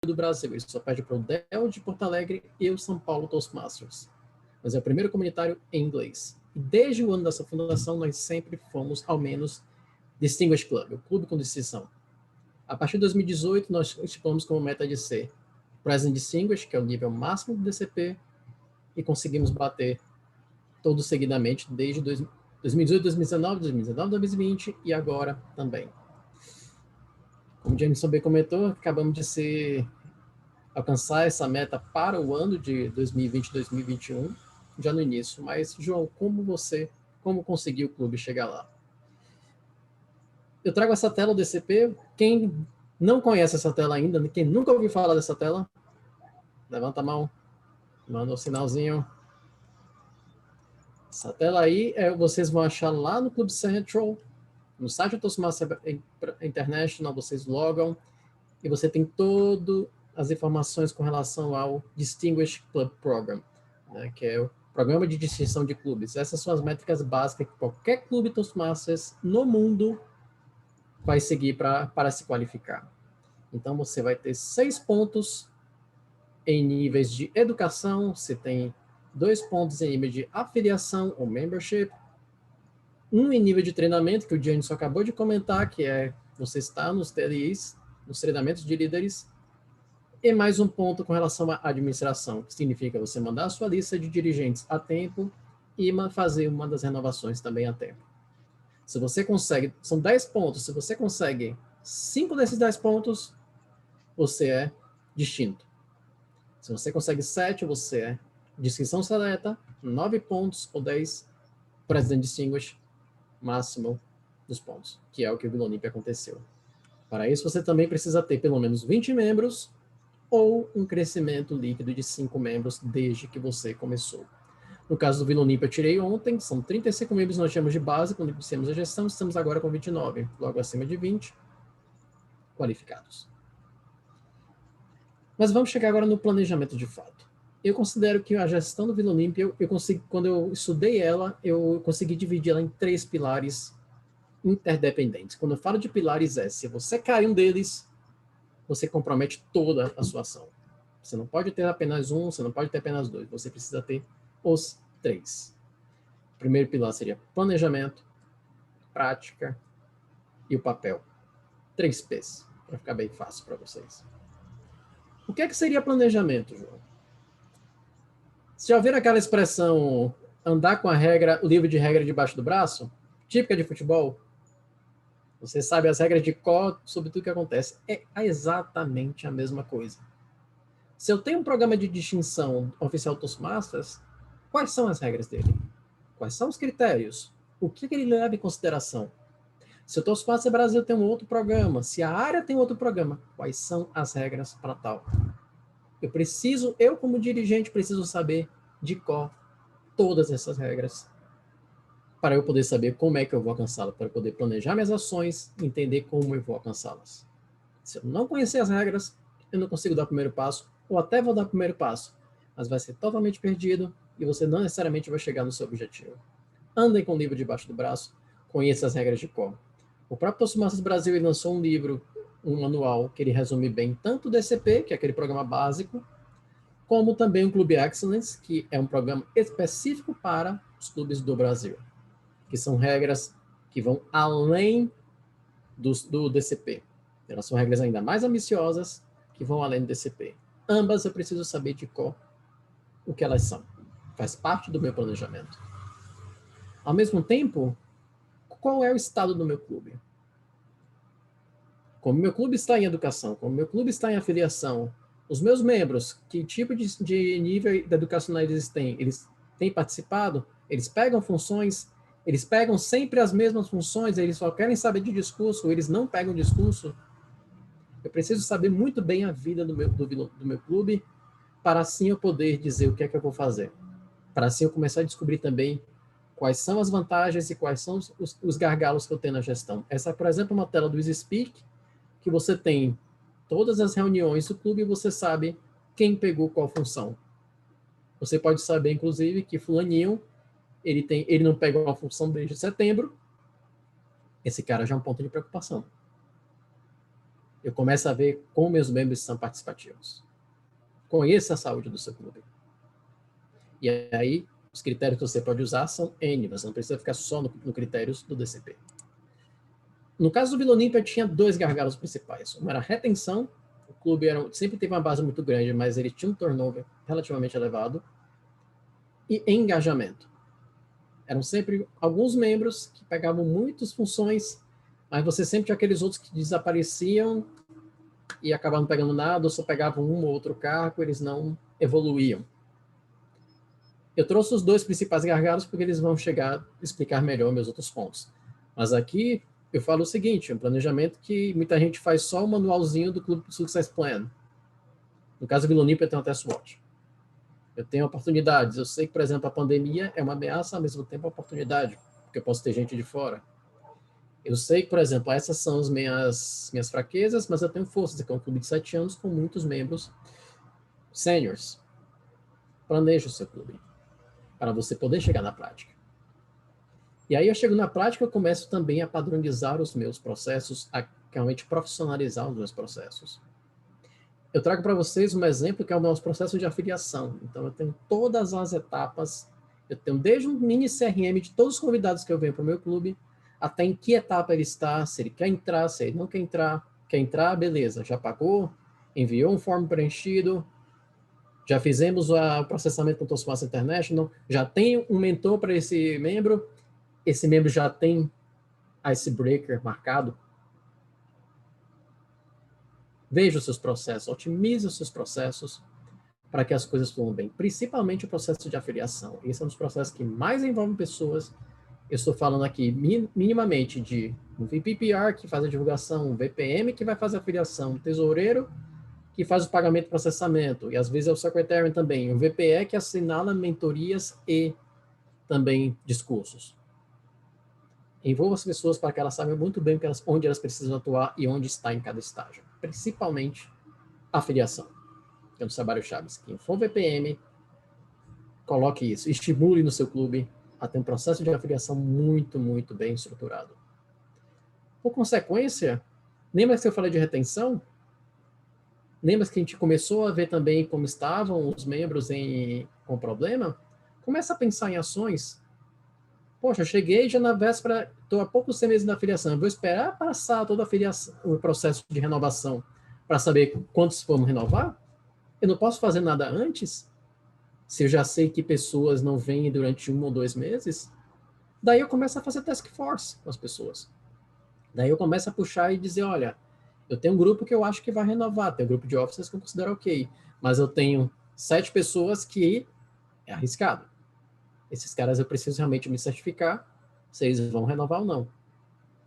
do Brasil. Ele só perde para o DEL de Porto Alegre e o São Paulo Toastmasters. Mas é o primeiro comunitário em inglês. E desde o ano dessa fundação, nós sempre fomos, ao menos, Distinguished Club, o clube com distinção. A partir de 2018, nós estipulamos como meta de ser President Distinguished, que é o nível máximo do DCP, e conseguimos bater todos seguidamente desde 2018, 2019, 2019, 2020 e agora também. Como o Jameson bem comentou, acabamos de alcançar essa meta para o ano de 2020, 2021, já no início. Mas, João, como conseguiu o clube chegar lá? Eu trago essa tela do DCP. Quem não conhece essa tela ainda, quem nunca ouviu falar dessa tela, levanta a mão, manda um sinalzinho. Essa tela aí, vocês vão achar lá no Club Central, no site do Toastmasters International, vocês logam e você tem todas as informações com relação ao Distinguished Club Program, né, que é o programa de distinção de clubes. Essas são as métricas básicas que qualquer clube Toastmasters no mundo vai seguir para se qualificar. Então, você vai ter 6 pontos em níveis de educação, você tem 2 pontos em nível de afiliação ou membership, 1 em nível de treinamento, que o Jameson acabou de comentar, que é você está nos TLIs, nos treinamentos de líderes, e mais 1 ponto com relação à administração, que significa você mandar a sua lista de dirigentes a tempo e fazer uma das renovações também a tempo. Se você consegue, são 10 pontos, se você consegue 5 desses 10 pontos, você é distinto. Se você consegue 7, você é distinção seleta, 9 pontos ou 10, President Distinguished, máximo dos pontos, que é o que o Vila Olímpia aconteceu. Para isso, você também precisa ter pelo menos 20 membros ou um crescimento líquido de 5 membros desde que você começou. No caso do Vila Olímpia, eu tirei ontem, são 35 membros nós tínhamos de base, quando iniciamos a gestão, estamos agora com 29, logo acima de 20 qualificados. Mas vamos chegar agora no planejamento de fato. Eu considero que a gestão do Vila Olímpia, quando eu estudei ela, eu consegui dividir ela em 3 pilares interdependentes. Quando eu falo de pilares, se você cair um deles, você compromete toda a sua ação. Você não pode ter apenas um, você não pode ter apenas 2, você precisa ter os 3. O primeiro pilar seria planejamento, prática e o papel. 3 P's, para ficar bem fácil para vocês. O que seria planejamento, João? Você já ouviram aquela expressão andar com o livro de regra debaixo do braço? Típica de futebol? Você sabe as regras de cor sobre tudo que acontece. É exatamente a mesma coisa. Se eu tenho um programa de distinção oficial Toastmasters, quais são as regras dele? Quais são os critérios? O que ele leva em consideração? Se o Toastmasters Brasil tem um outro programa, se a área tem outro programa, quais são as regras para tal? Eu como dirigente, preciso saber de cor todas essas regras para eu poder saber como é que eu vou alcançá-las, para eu poder planejar minhas ações e entender como eu vou alcançá-las. Se eu não conhecer as regras, eu não consigo dar o primeiro passo, ou até vou dar o primeiro passo, mas vai ser totalmente perdido e você não necessariamente vai chegar no seu objetivo. Andem com o livro debaixo do braço, conheça as regras de cor. O próprio Toastmasters Brasil ele lançou um livro, um manual, que ele resume bem tanto o DCP, que é aquele programa básico, como também o Clube Excellence, que é um programa específico para os clubes do Brasil, que são regras que vão além do DCP. Elas são regras ainda mais ambiciosas que vão além do DCP. Ambas eu preciso saber de cor o que elas são. Faz parte do meu planejamento. Ao mesmo tempo, qual é o estado do meu clube? Como meu clube está em educação, como meu clube está em afiliação, os meus membros, que tipo de nível educacional eles têm participado, eles pegam funções, eles pegam sempre as mesmas funções, eles só querem saber de discurso, eles não pegam discurso. Eu preciso saber muito bem a vida do meu clube, para assim eu poder dizer o que é que eu vou fazer. Para assim eu começar a descobrir também quais são as vantagens e quais são os gargalos que eu tenho na gestão. Essa, por exemplo, é uma tela do EasySpeak, que você tem todas as reuniões do clube e você sabe quem pegou qual função. Você pode saber, inclusive, que fulaninho, ele não pegou uma função desde setembro. Esse cara já é um ponto de preocupação. Eu começo a ver como meus membros são participativos. Conheça a saúde do seu clube. E aí, os critérios que você pode usar são N, você não precisa ficar só no critérios do DCP. No caso do Vila Olímpia, tinha 2 gargalos principais. Uma era a retenção, o clube sempre teve uma base muito grande, mas ele tinha um turnover relativamente elevado, e engajamento. Eram sempre alguns membros que pegavam muitas funções, mas você sempre tinha aqueles outros que desapareciam e acabavam não pegando nada, ou só pegavam um ou outro cargo, eles não evoluíam. Eu trouxe os 2 principais gargalos porque eles vão chegar a explicar melhor meus outros pontos. Mas aqui eu falo o seguinte, um planejamento que muita gente faz só o manualzinho do Clube Success Plan. No caso do Vila Olímpia, eu tenho um Test Watch. Eu tenho oportunidades. Eu sei que, por exemplo, a pandemia é uma ameaça, ao mesmo tempo é uma oportunidade, porque eu posso ter gente de fora. Eu sei que, por exemplo, essas são as minhas fraquezas, mas eu tenho forças. Aqui é um clube de 7 anos com muitos membros seniors. Planeje o seu clube para você poder chegar na prática. E aí eu chego na prática, eu começo também a padronizar os meus processos, a realmente profissionalizar os meus processos. Eu trago para vocês um exemplo que é o nosso processo de afiliação. Então, eu tenho todas as etapas, eu tenho desde um mini CRM de todos os convidados que eu venho para o meu clube, até em que etapa ele está, se ele quer entrar, se ele não quer entrar, beleza, já pagou, enviou um form preenchido, já fizemos o processamento com o Toastmasters International, já tem um mentor para esse membro já tem icebreaker marcado. Veja os seus processos, otimize os seus processos para que as coisas fluam bem, principalmente o processo de afiliação. Esse é um dos processos que mais envolve pessoas. Eu estou falando aqui minimamente de um VPPR que faz a divulgação, um VPM que vai fazer a afiliação, um tesoureiro que faz o pagamento e processamento, e às vezes é o secretary também, um VPE que assinala mentorias e também discursos. Envolva as pessoas para que elas saibam muito bem onde elas precisam atuar e onde está em cada estágio. Principalmente a afiliação. Que é um dos trabalhos chaves. Quem for VPM, coloque isso. Estimule no seu clube a ter um processo de afiliação muito, muito bem estruturado. Por consequência, lembra que eu falei de retenção? Lembra que a gente começou a ver também como estavam os membros com problema? Começa a pensar em ações. Poxa, eu cheguei já na véspera, estou há poucos meses da afiliação, eu vou esperar passar toda a afiliação, o processo de renovação para saber quantos vamos renovar? Eu não posso fazer nada antes? Se eu já sei que pessoas não vêm durante 1 ou 2 meses? Daí eu começo a fazer task force com as pessoas. Daí eu começo a puxar e dizer, olha, eu tenho um grupo que eu acho que vai renovar, tem um grupo de officers que eu considero ok, mas eu tenho 7 pessoas que é arriscado. Esses caras eu preciso realmente me certificar se eles vão renovar ou não.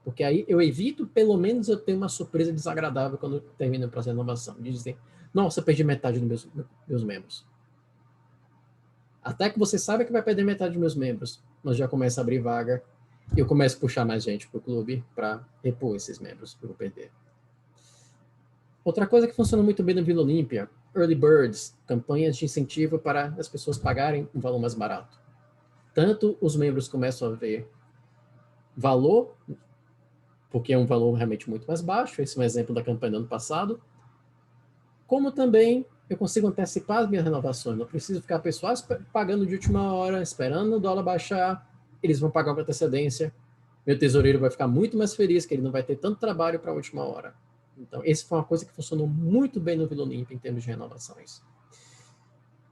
Porque aí eu evito, pelo menos, eu ter uma surpresa desagradável quando eu termino o processo de renovação. De dizer, nossa, eu perdi metade dos meus membros. Até que você sabe que vai perder metade dos meus membros, mas já começa a abrir vaga e eu começo a puxar mais gente para o clube para repor esses membros que eu vou perder. Outra coisa que funciona muito bem no Vila Olímpia, Early Birds, campanhas de incentivo para as pessoas pagarem um valor mais barato. Tanto os membros começam a ver valor, porque é um valor realmente muito mais baixo, esse é um exemplo da campanha do ano passado, como também eu consigo antecipar as minhas renovações, não preciso ficar pessoal pagando de última hora, esperando o dólar baixar, eles vão pagar com antecedência, meu tesoureiro vai ficar muito mais feliz, que ele não vai ter tanto trabalho para a última hora. Então, essa foi uma coisa que funcionou muito bem no Vila Olímpia em termos de renovações.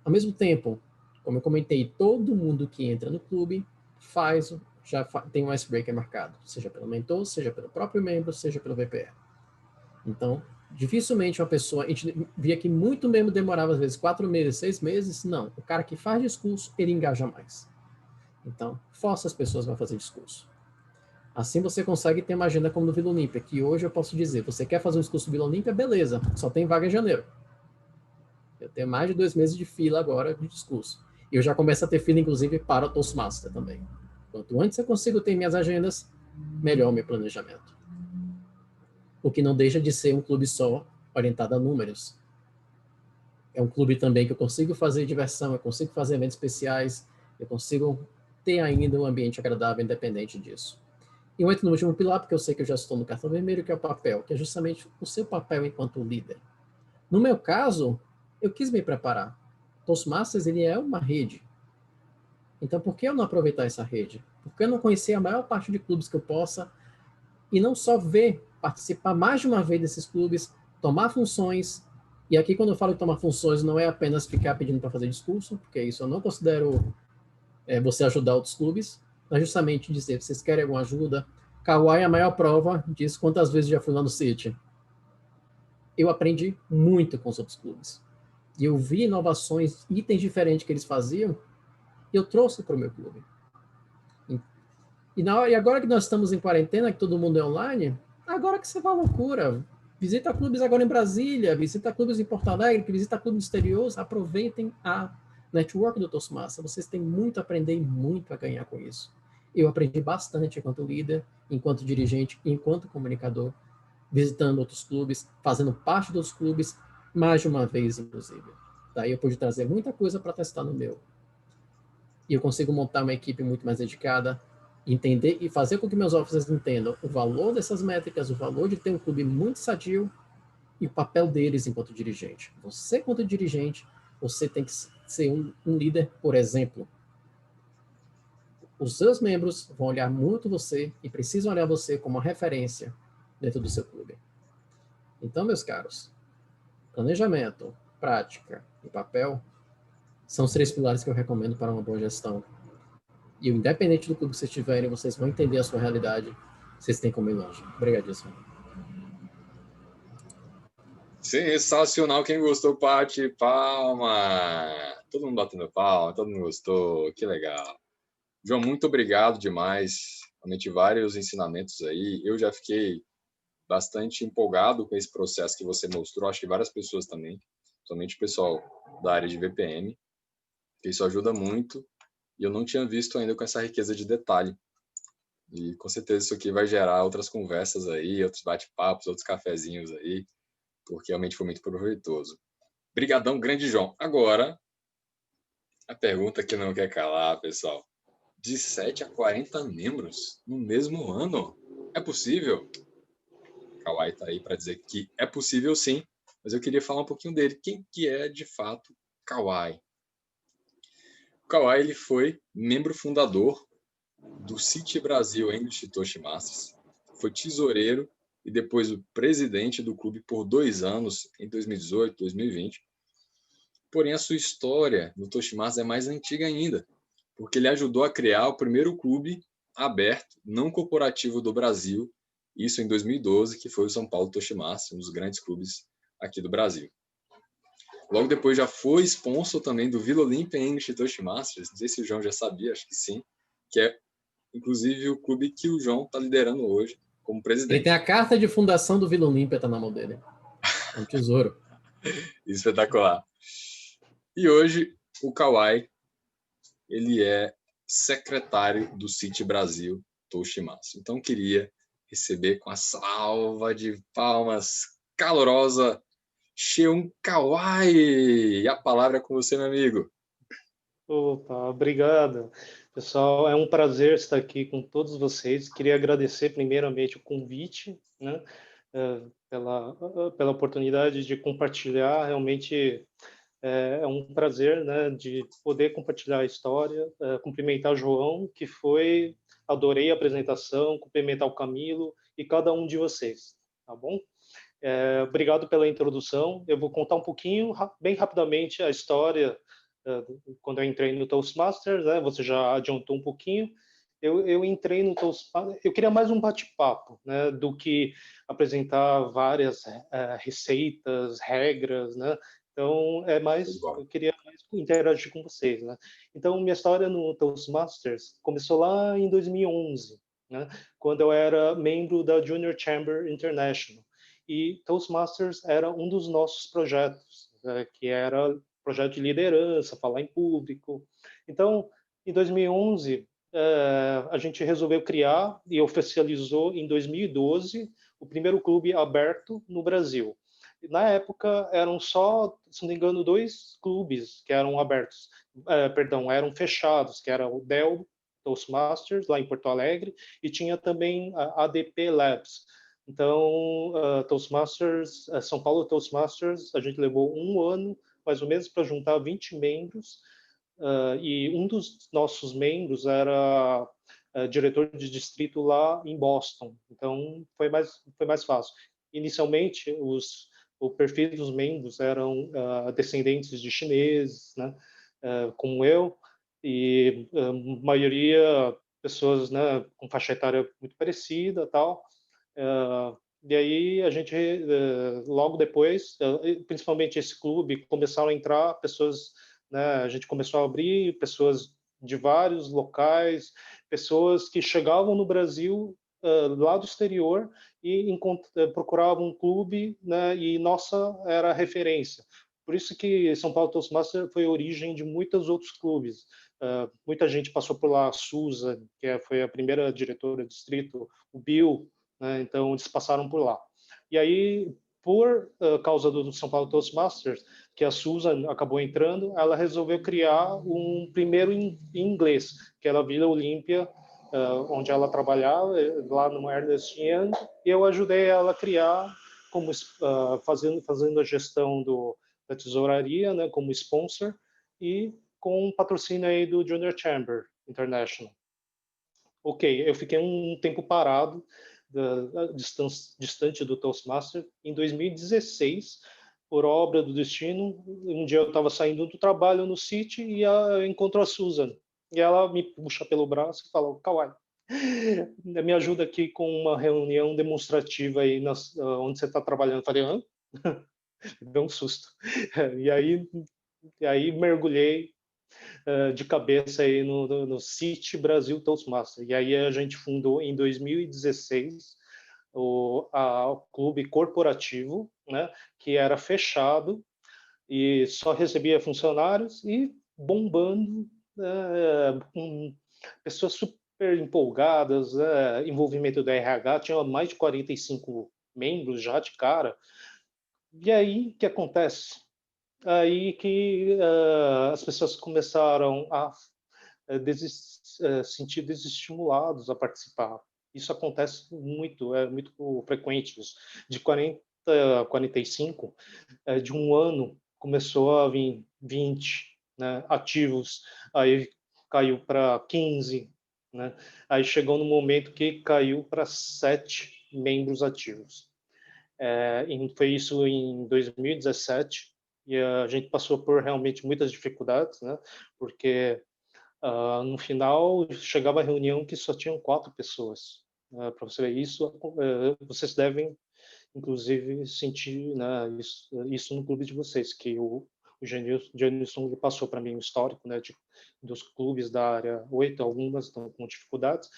Ao mesmo tempo, como eu comentei, todo mundo que entra no clube tem um icebreaker marcado, seja pelo mentor, seja pelo próprio membro, seja pelo VPE. Então, dificilmente uma pessoa, a gente via que muito membro demorava às vezes 4 meses, 6 meses, não. O cara que faz discurso, ele engaja mais. Então, força as pessoas a fazer discurso. Assim você consegue ter uma agenda como no Vila Olímpia, que hoje eu posso dizer, você quer fazer um discurso no Vila Olímpia? Beleza, só tem vaga em janeiro. Eu tenho mais de 2 meses de fila agora de discurso. E eu já começo a ter fila, inclusive, para o Toastmaster também. Quanto antes eu consigo ter minhas agendas, melhor o meu planejamento. O que não deixa de ser um clube só orientado a números. É um clube também que eu consigo fazer diversão, eu consigo fazer eventos especiais, eu consigo ter ainda um ambiente agradável independente disso. E eu entro no último pilar, porque eu sei que eu já estou no cartão vermelho, que é o papel, que é justamente o seu papel enquanto líder. No meu caso, eu quis me preparar. Toastmasters, ele é uma rede. Então, por que eu não aproveitar essa rede? Por que eu não conhecer a maior parte de clubes que eu possa e não só ver, participar mais de uma vez desses clubes, tomar funções. E aqui, quando eu falo de tomar funções, não é apenas ficar pedindo para fazer discurso, porque isso eu não considero você ajudar outros clubes, mas justamente dizer, vocês querem alguma ajuda? Kauai é a maior prova disso, quantas vezes já fui lá no City. Eu aprendi muito com os outros clubes. E eu vi inovações, itens diferentes que eles faziam, e eu trouxe para o meu clube. E agora que nós estamos em quarentena, que todo mundo é online, agora que você vai à loucura. Visita clubes agora em Brasília, visita clubes em Porto Alegre, visita clubes exteriores, aproveitem a network do Toastmaster. Vocês têm muito a aprender e muito a ganhar com isso. Eu aprendi bastante enquanto líder, enquanto dirigente, enquanto comunicador, visitando outros clubes, fazendo parte dos clubes, mais de uma vez, inclusive. Daí eu pude trazer muita coisa para testar no meu. E eu consigo montar uma equipe muito mais dedicada, entender e fazer com que meus officers entendam o valor dessas métricas, o valor de ter um clube muito sadio e o papel deles enquanto dirigente. Você, enquanto dirigente, você tem que ser um líder, por exemplo. Os seus membros vão olhar muito você e precisam olhar você como uma referência dentro do seu clube. Então, meus caros, planejamento, prática e papel são os 3 pilares que eu recomendo para uma boa gestão. E independente do clube que vocês tiverem, vocês vão entender a sua realidade. Vocês têm como ir longe. Obrigadíssimo. Sensacional. Quem gostou, bate palma. Todo mundo batendo palma, todo mundo gostou. Que legal. João, muito obrigado demais. Realmente vários ensinamentos aí. Eu já fiquei bastante empolgado com esse processo que você mostrou. Acho que várias pessoas também, somente o pessoal da área de VPN, que isso ajuda muito. E eu não tinha visto ainda com essa riqueza de detalhe. E com certeza isso aqui vai gerar outras conversas aí, outros bate-papos, outros cafezinhos aí, porque realmente foi muito proveitoso. Brigadão, grande João. Agora, a pergunta que não quer calar, pessoal. De 7 a 40 membros no mesmo ano? É possível? Kauai está aí para dizer que é possível sim, mas eu queria falar um pouquinho dele. Quem que é de fato Kauai? O Kauai ele foi membro fundador do City Brasil English Toastmasters, foi tesoureiro e depois o presidente do clube por 2 anos, em 2018, 2020. Porém, a sua história no Toastmasters é mais antiga ainda, porque ele ajudou a criar o primeiro clube aberto, não corporativo do Brasil, isso em 2012, que foi o São Paulo Toastmasters, um dos grandes clubes aqui do Brasil. Logo depois já foi sponsor também do Vila Olímpia English Toastmasters, não sei se o João já sabia, acho que sim, que é inclusive o clube que o João está liderando hoje como presidente. Ele tem a carta de fundação do Vila Olímpia, tá na mão dele. É um tesouro. Espetacular. E hoje o Kauai, ele é secretário do City Brasil Toastmasters. Então queria receber com a salva de palmas calorosa Sheung Kauai. E a palavra é com você, meu amigo. Opa, obrigado. Pessoal, é um prazer estar aqui com todos vocês. Queria agradecer primeiramente o convite, né, pela oportunidade de compartilhar. Realmente é um prazer, né, de poder compartilhar a história, cumprimentar o João, que adorei a apresentação, cumprimentar o Camilo e cada um de vocês, tá bom? Obrigado pela introdução. Eu vou contar um pouquinho, bem rapidamente, a história quando eu entrei no Toastmasters, né, você já adiantou um pouquinho. Eu entrei no Toastmasters, eu queria mais um bate-papo, né, do que apresentar várias receitas, regras, né? Então, eu queria mais interagir com vocês, né? Então, minha história no Toastmasters começou lá em 2011, né, quando eu era membro da Junior Chamber International. E Toastmasters era um dos nossos projetos, né, que era projeto de liderança, falar em público. Então, em 2011, a gente resolveu criar e oficializou em 2012 o primeiro clube aberto no Brasil. Na época, eram só, se não me engano, 2 clubes que eram abertos, eram fechados, que era o Dell Toastmasters, lá em Porto Alegre, e tinha também a ADP Labs. Então, Toastmasters, São Paulo Toastmasters, a gente levou um ano, mais ou menos, para juntar 20 membros, e um dos nossos membros era diretor de distrito lá em Boston. Então, foi mais fácil. Inicialmente, o perfil dos membros eram descendentes de chineses, né, como eu, e a maioria pessoas, né, com faixa etária muito parecida, tal. E aí a gente logo depois, principalmente esse clube, começaram a entrar pessoas, né, a gente começou a abrir pessoas de vários locais, pessoas que chegavam no Brasil lá do exterior e procuravam um clube, né, e nossa era a referência. Por isso que São Paulo Toastmaster foi a origem de muitos outros clubes. Muita gente passou por lá, a Susan, que foi a primeira diretora do distrito, o Bill, né, então eles passaram por lá. E aí, por causa do São Paulo Toastmasters, que a Susan acabou entrando, ela resolveu criar um primeiro em inglês, que era a Vila Olímpia, onde ela trabalhava, lá no Ernest Young, e eu ajudei ela a criar, como fazendo a gestão da tesouraria, né, como sponsor, e com patrocínio aí do Junior Chamber International. Ok, eu fiquei um tempo parado, distante do Toastmaster. Em 2016, por obra do destino, um dia eu estava saindo do trabalho no City e eu encontro a Susan. E ela me puxa pelo braço e fala: Kawai, me ajuda aqui com uma reunião demonstrativa aí onde você está trabalhando. Eu falei: hã? Deu um susto. E aí mergulhei de cabeça aí no City Brasil Toastmaster. E aí a gente fundou em 2016 o clube corporativo, né, que era fechado e só recebia funcionários e bombando, com pessoas super empolgadas, envolvimento da RH, tinha mais de 45 membros já de cara. E aí, o que acontece? Aí que as pessoas começaram a sentir desestimulados a participar. Isso acontece muito, é muito frequente isso. De 40 a 45, de um ano, começou a vir 20, né, ativos, aí caiu para 15, né? Aí chegou no momento que caiu para 7 membros ativos. E foi isso em 2017, e a gente passou por realmente muitas dificuldades, né? Porque no final chegava a reunião que só tinham 4 pessoas. Para você ver isso, vocês devem inclusive sentir, né, isso no clube de vocês, que o Janilson passou para mim o histórico, né, dos clubes da área 8, algumas estão com dificuldades.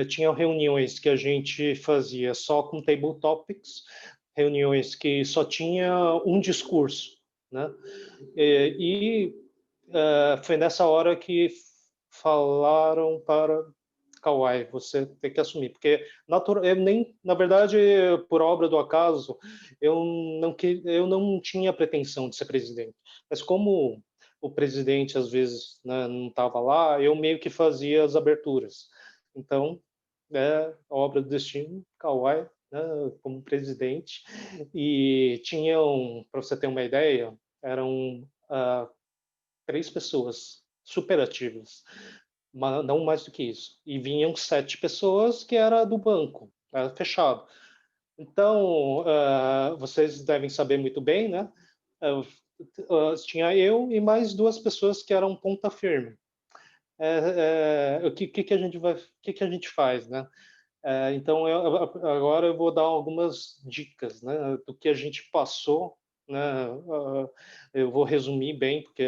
Tinha reuniões que a gente fazia só com table topics, reuniões que só tinha um discurso, né? E foi nessa hora que falaram para Kawai, você tem que assumir, porque eu nem, na verdade, por obra do acaso, eu não tinha pretensão de ser presidente, mas como o presidente às vezes, né, não estava lá, eu meio que fazia as aberturas. Então, obra do destino, Kawai, né, como presidente, e tinham, para você ter uma ideia, eram 3 pessoas super ativas, não mais do que isso. E vinham 7 pessoas que era do banco, era fechado. Então, vocês devem saber muito bem, né? Tinha eu e mais 2 pessoas que eram ponta firme. O que a gente faz, né? Então, agora eu vou dar algumas dicas, né, do que a gente passou, né? Eu vou resumir bem, porque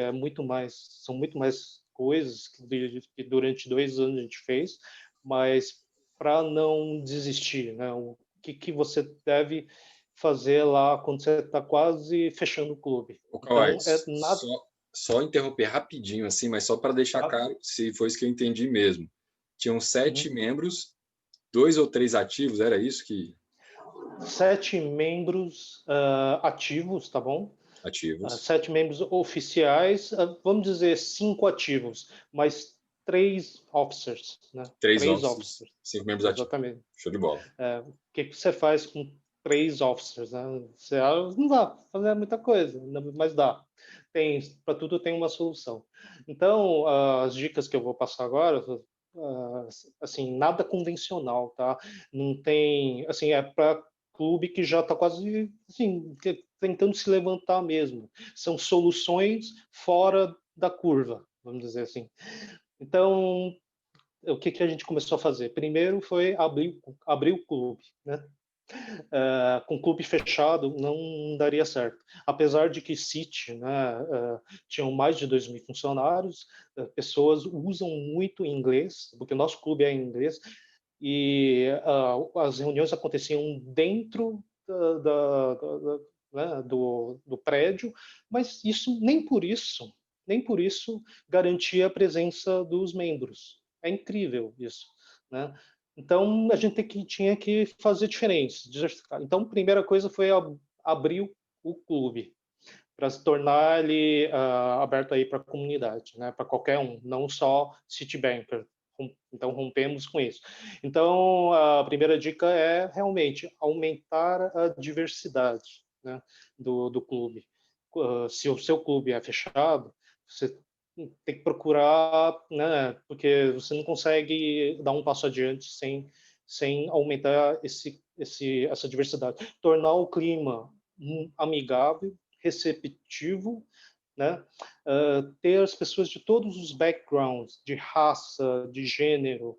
são muito mais coisas que durante 2 anos a gente fez, mas para não desistir, né? O que você deve fazer lá quando você está quase fechando o clube? Kawai, Então, é nada. só interromper rapidinho, assim, mas só para deixar claro se foi isso que eu entendi mesmo. Tinham 7 membros, 2 ou 3 ativos, era isso que... 7 membros ativos, tá bom? Ativos. 7 membros oficiais, vamos dizer 5 ativos, mas 3 officers, né? 3 3 officers, 5 membros ativos. Exatamente. Show de bola. O que você faz com 3 officers, né? Você não dá pra fazer muita coisa, mas dá. Para tudo tem uma solução. Então, as dicas que eu vou passar agora, assim, nada convencional, tá? Não tem, assim, é para clube que já está quase, assim, tentando se levantar mesmo. São soluções fora da curva, vamos dizer assim. Então, o que a gente começou a fazer? Primeiro foi abrir o clube, né? Com o clube fechado não daria certo. Apesar de que City, né, tinham mais de 2.000 funcionários, pessoas usam muito inglês, porque o nosso clube é em inglês, e as reuniões aconteciam dentro né, do prédio, mas isso nem por isso garantia a presença dos membros. É incrível isso, né? Então, a gente tinha que fazer diferentes, diversificar. Então, a primeira coisa foi abrir o clube, para se tornar ele aberto aí para a comunidade, né? Para qualquer um, não só Citibanker. Então, rompemos com isso. Então, a primeira dica é realmente aumentar a diversidade, né, do clube. Se o seu clube é fechado, você tem que procurar, né, porque você não consegue dar um passo adiante sem aumentar essa diversidade. Tornar o clima amigável, receptivo, né? Ter as pessoas de todos os backgrounds, de raça, de gênero,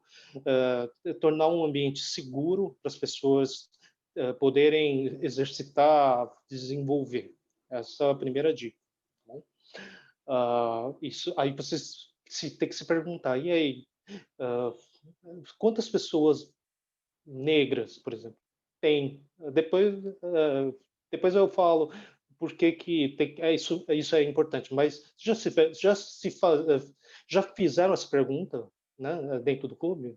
tornar um ambiente seguro para as pessoas poderem exercitar, desenvolver. Essa é a primeira dica. Tá? Isso, aí você tem que se perguntar, e aí, quantas pessoas negras, por exemplo, tem? Depois eu falo por que isso é importante, mas já fizeram essa pergunta, né, dentro do clube?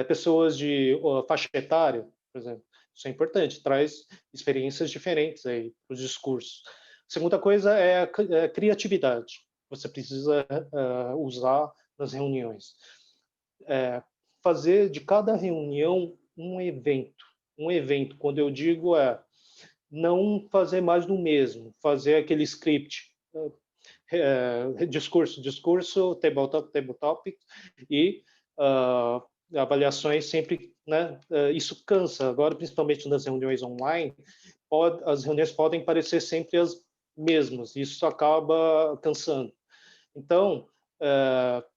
Pessoas de faixa etária, por exemplo, isso é importante, traz experiências diferentes aí para os discursos. Segunda coisa é a criatividade. Você precisa usar nas reuniões. Fazer de cada reunião um evento. Um evento, quando eu digo não fazer mais do mesmo, fazer aquele script, discurso, table topic e avaliações sempre, né? Isso cansa. Agora, principalmente nas reuniões online, as reuniões podem parecer sempre as mesmas. Isso acaba cansando. Então,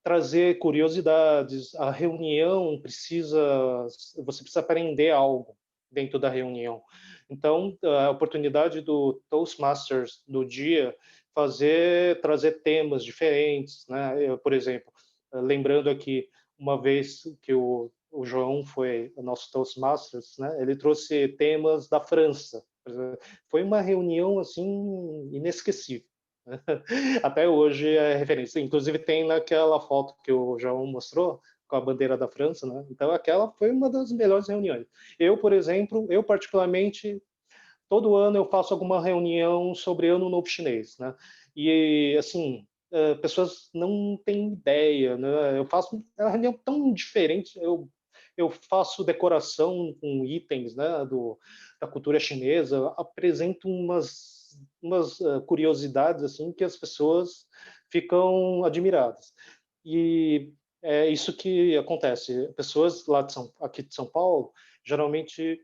trazer curiosidades. A reunião você precisa aprender algo dentro da reunião. Então, a oportunidade do Toastmasters do dia trazer temas diferentes, né? Por exemplo, lembrando aqui uma vez que o João foi o nosso Toastmasters, né? Ele trouxe temas da França. Foi uma reunião assim inesquecível. Até hoje é referência. Inclusive tem naquela foto que o João mostrou com a bandeira da França, né? Então aquela foi uma das melhores reuniões. Por exemplo, eu particularmente todo ano eu faço alguma reunião sobre Ano Novo Chinês, né? E assim, pessoas não têm ideia, né? Eu faço uma reunião tão diferente. Eu faço decoração com itens, né, da cultura chinesa, apresento umas curiosidades assim que as pessoas ficam admiradas. E é isso que acontece. Pessoas lá aqui de São Paulo geralmente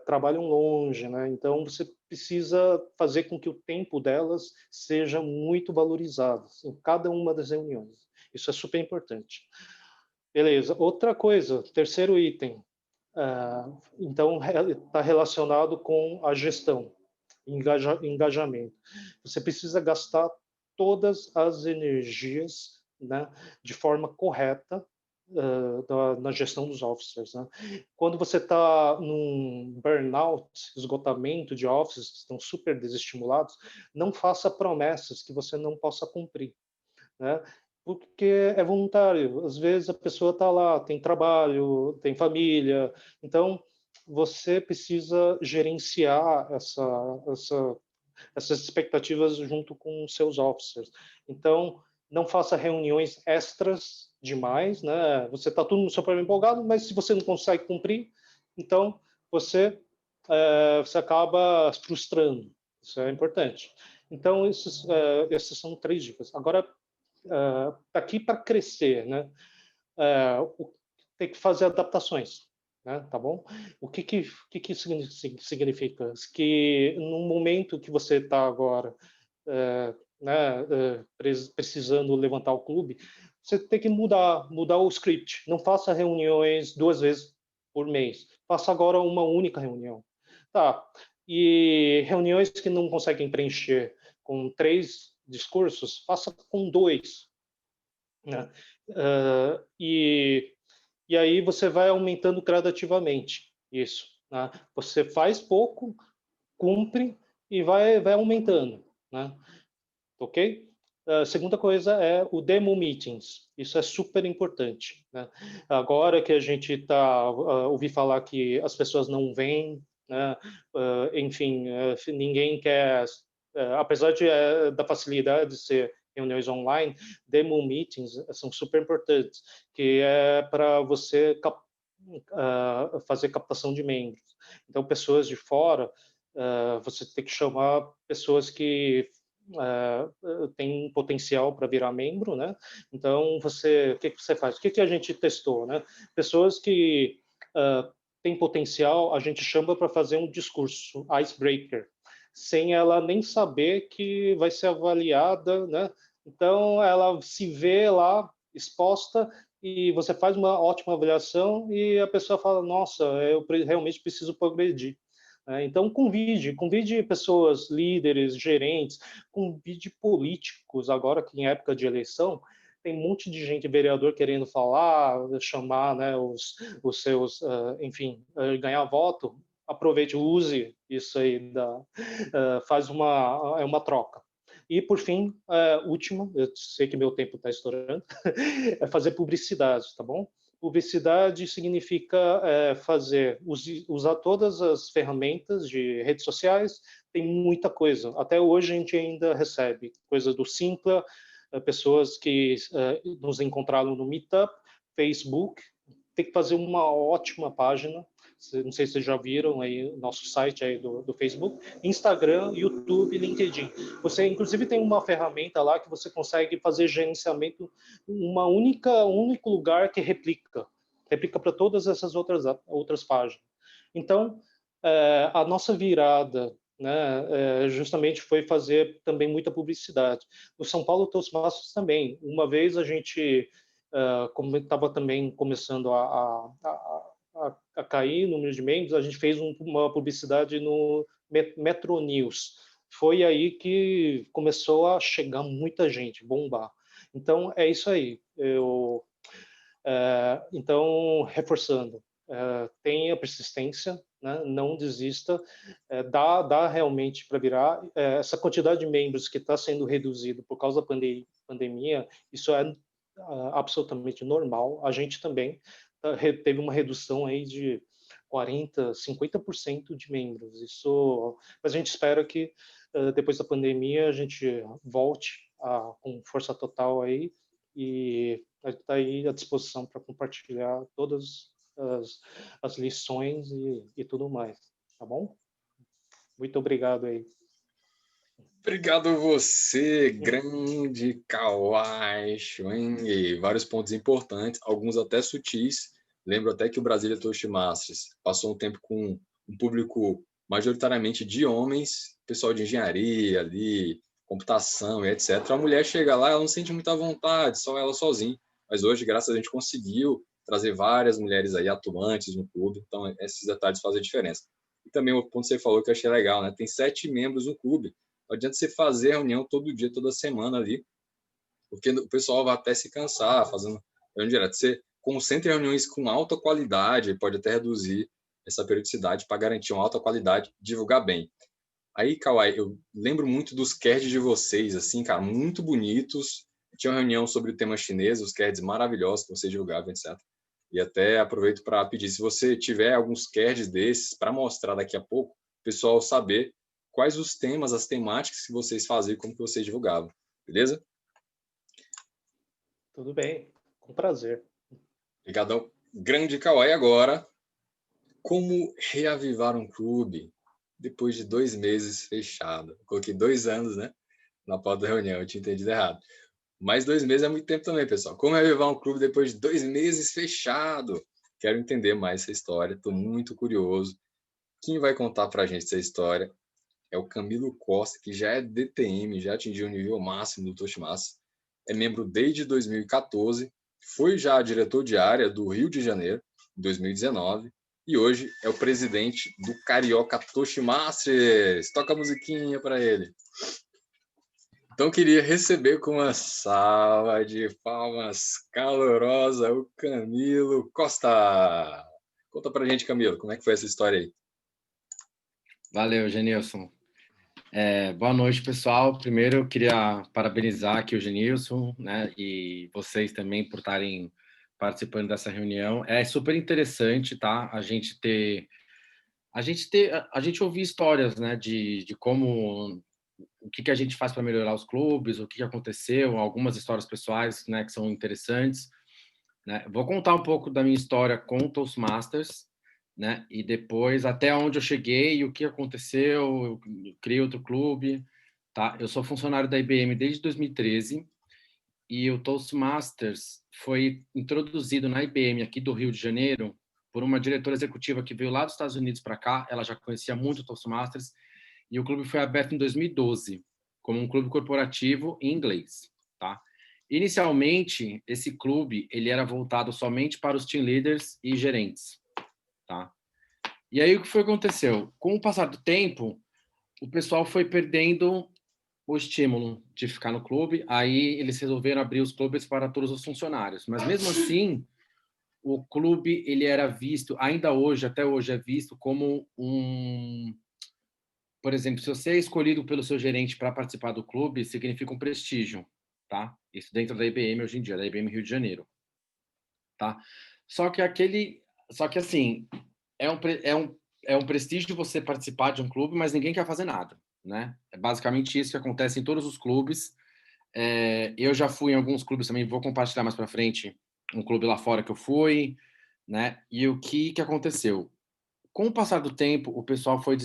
trabalham longe, né? Então você precisa fazer com que o tempo delas seja muito valorizado em cada uma das reuniões. Isso é super importante. Beleza. Outra coisa, terceiro item. Então, está relacionado com a gestão, engajamento. Você precisa gastar todas as energias, né, de forma correta na gestão dos officers. Né? Quando você está num burnout, esgotamento de officers que estão super desestimulados, não faça promessas que você não possa cumprir. Né? Porque é voluntário. Às vezes a pessoa está lá, tem trabalho, tem família, então você precisa gerenciar essas expectativas junto com seus officers. Então, não faça reuniões extras demais, né? Você está tudo super empolgado, mas se você não consegue cumprir, então você acaba se frustrando. Isso é importante. Então, essas são 3 dicas. Agora, daqui para crescer, né? Tem que fazer adaptações, né? Tá bom? O que significa? Que no momento que você está agora, né, precisando levantar o clube, você tem que mudar o script. Não faça reuniões 2 vezes por mês. Faça agora uma única reunião. Tá. E reuniões que não conseguem preencher com 3 discursos, faça com 2. Né? E aí você vai aumentando gradativamente isso. Né? Você faz pouco, cumpre e vai aumentando. Né? Ok? A segunda coisa é o demo meetings. Isso é super importante. Né? Agora que a gente ouvi falar que as pessoas não vêm, né? Enfim, ninguém quer, apesar da facilidade de ser reuniões online, demo meetings são super importantes, que é para você fazer captação de membros. Então, pessoas de fora, você tem que chamar pessoas que tem potencial para virar membro, né? Então, o que você faz? O que a gente testou, né? Pessoas que têm potencial, a gente chama para fazer um discurso icebreaker, sem ela nem saber que vai ser avaliada, né? Então, ela se vê lá exposta e você faz uma ótima avaliação e a pessoa fala, nossa, eu realmente preciso progredir. Então, convide pessoas, líderes, gerentes, convide políticos, agora que em época de eleição, tem um monte de gente, vereador, querendo falar, chamar, né, os seus, enfim, ganhar voto. Aproveite, use isso aí, faz uma troca. E, por fim, última, eu sei que meu tempo está estourando, é fazer publicidade, tá bom? Publicidade significa usar todas as ferramentas de redes sociais, tem muita coisa. Até hoje a gente ainda recebe coisas do Simpla, pessoas que nos encontraram no Meetup, Facebook, tem que fazer uma ótima página. Não sei se vocês já viram aí o nosso site aí do Facebook, Instagram, YouTube, LinkedIn. Você, inclusive, tem uma ferramenta lá que você consegue fazer gerenciamento, um único lugar que replica para todas essas outras páginas. Então, a nossa virada, né, justamente foi fazer também muita publicidade. No São Paulo Toastmasters também. Uma vez a gente como estava também começando a cair o número de membros, a gente fez uma publicidade no Metro News. Foi aí que começou a chegar muita gente, bombar. Então, é isso aí. Então, reforçando, tenha persistência, né? Não desista, dá realmente para virar. Essa quantidade de membros que está sendo reduzido por causa da pandemia, isso é absolutamente normal. A gente também teve uma redução aí de 40%, 50% de membros. Mas a gente espera que depois da pandemia a gente volte com força total aí e está aí à disposição para compartilhar todas as lições e tudo mais, tá bom? Muito obrigado aí. Obrigado você, grande Kawai Schwing. Vários pontos importantes, alguns até sutis. Lembro até que o Brasília Toastmasters passou um tempo com um público majoritariamente de homens, pessoal de engenharia ali, computação e etc. A mulher chega lá, ela não sente muita vontade, só ela sozinha. Mas hoje, graças a gente, conseguiu trazer várias mulheres aí atuantes no clube. Então, esses detalhes fazem a diferença. E também o ponto que você falou que eu achei legal, né? Tem 7 membros no clube. Não adianta você fazer reunião todo dia, toda semana ali, porque o pessoal vai até se cansar fazendo reunião direto. Você concentra em reuniões com alta qualidade, pode até reduzir essa periodicidade para garantir uma alta qualidade, divulgar bem. Aí, Kawai, eu lembro muito dos cards de vocês, assim, cara, muito bonitos. Tinha uma reunião sobre o tema chinês, os cards maravilhosos que vocês divulgavam, etc. E até aproveito para pedir, se você tiver alguns cards desses para mostrar daqui a pouco, o pessoal saber quais os temas, as temáticas que vocês faziam, como que vocês divulgavam, beleza? Tudo bem, com prazer. Obrigadão. Grande Kawhi. Agora, como reavivar um clube depois de 2 meses fechado? Eu coloquei 2 anos, né? Na pauta da reunião, eu tinha entendido errado. Mas 2 meses é muito tempo também, pessoal. Como reavivar um clube depois de 2 meses fechado? Quero entender mais essa história, estou muito curioso. Quem vai contar para a gente essa história é o Camilo Costa, que já é DTM, já atingiu o nível máximo do Toshimasa. É membro desde 2014, foi já diretor de área do Rio de Janeiro, em 2019, e hoje é o presidente do Carioca Toshimasters. Toca a musiquinha para ele. Então, queria receber com uma salva de palmas calorosa o Camilo Costa. Conta pra gente, Camilo, como é que foi essa história aí? Valeu, Genilson. Boa noite, pessoal. Primeiro, eu queria parabenizar aqui o Genilson, né, e vocês também por estarem participando dessa reunião. É super interessante, tá? A gente ouvir histórias, né, de como o que a gente faz para melhorar os clubes, o que aconteceu, algumas histórias pessoais, né, que são interessantes, né? Vou contar um pouco da minha história com o Toastmasters, né? E depois até onde eu cheguei, o que aconteceu, eu criei outro clube, tá? Eu sou funcionário da IBM desde 2013 e o Toastmasters foi introduzido na IBM aqui do Rio de Janeiro por uma diretora executiva que veio lá dos Estados Unidos para cá. Ela já conhecia muito o Toastmasters e o clube foi aberto em 2012 como um clube corporativo em inglês, tá? Inicialmente, esse clube ele era voltado somente para os team leaders e gerentes, tá? E aí o que foi que aconteceu? Com o passar do tempo, o pessoal foi perdendo o estímulo de ficar no clube. Aí eles resolveram abrir os clubes para todos os funcionários. Mas mesmo assim, o clube ele era visto, ainda hoje, até hoje é visto como por exemplo, se você é escolhido pelo seu gerente para participar do clube, significa um prestígio, tá? Isso dentro da IBM hoje em dia, da IBM Rio de Janeiro, tá? Só que assim, é um prestígio você participar de um clube, mas ninguém quer fazer nada, né? É basicamente isso que acontece em todos os clubes. Eu já fui em alguns clubes também, vou compartilhar mais para frente um clube lá fora que eu fui, né? E o que aconteceu? Com o passar do tempo, o pessoal foi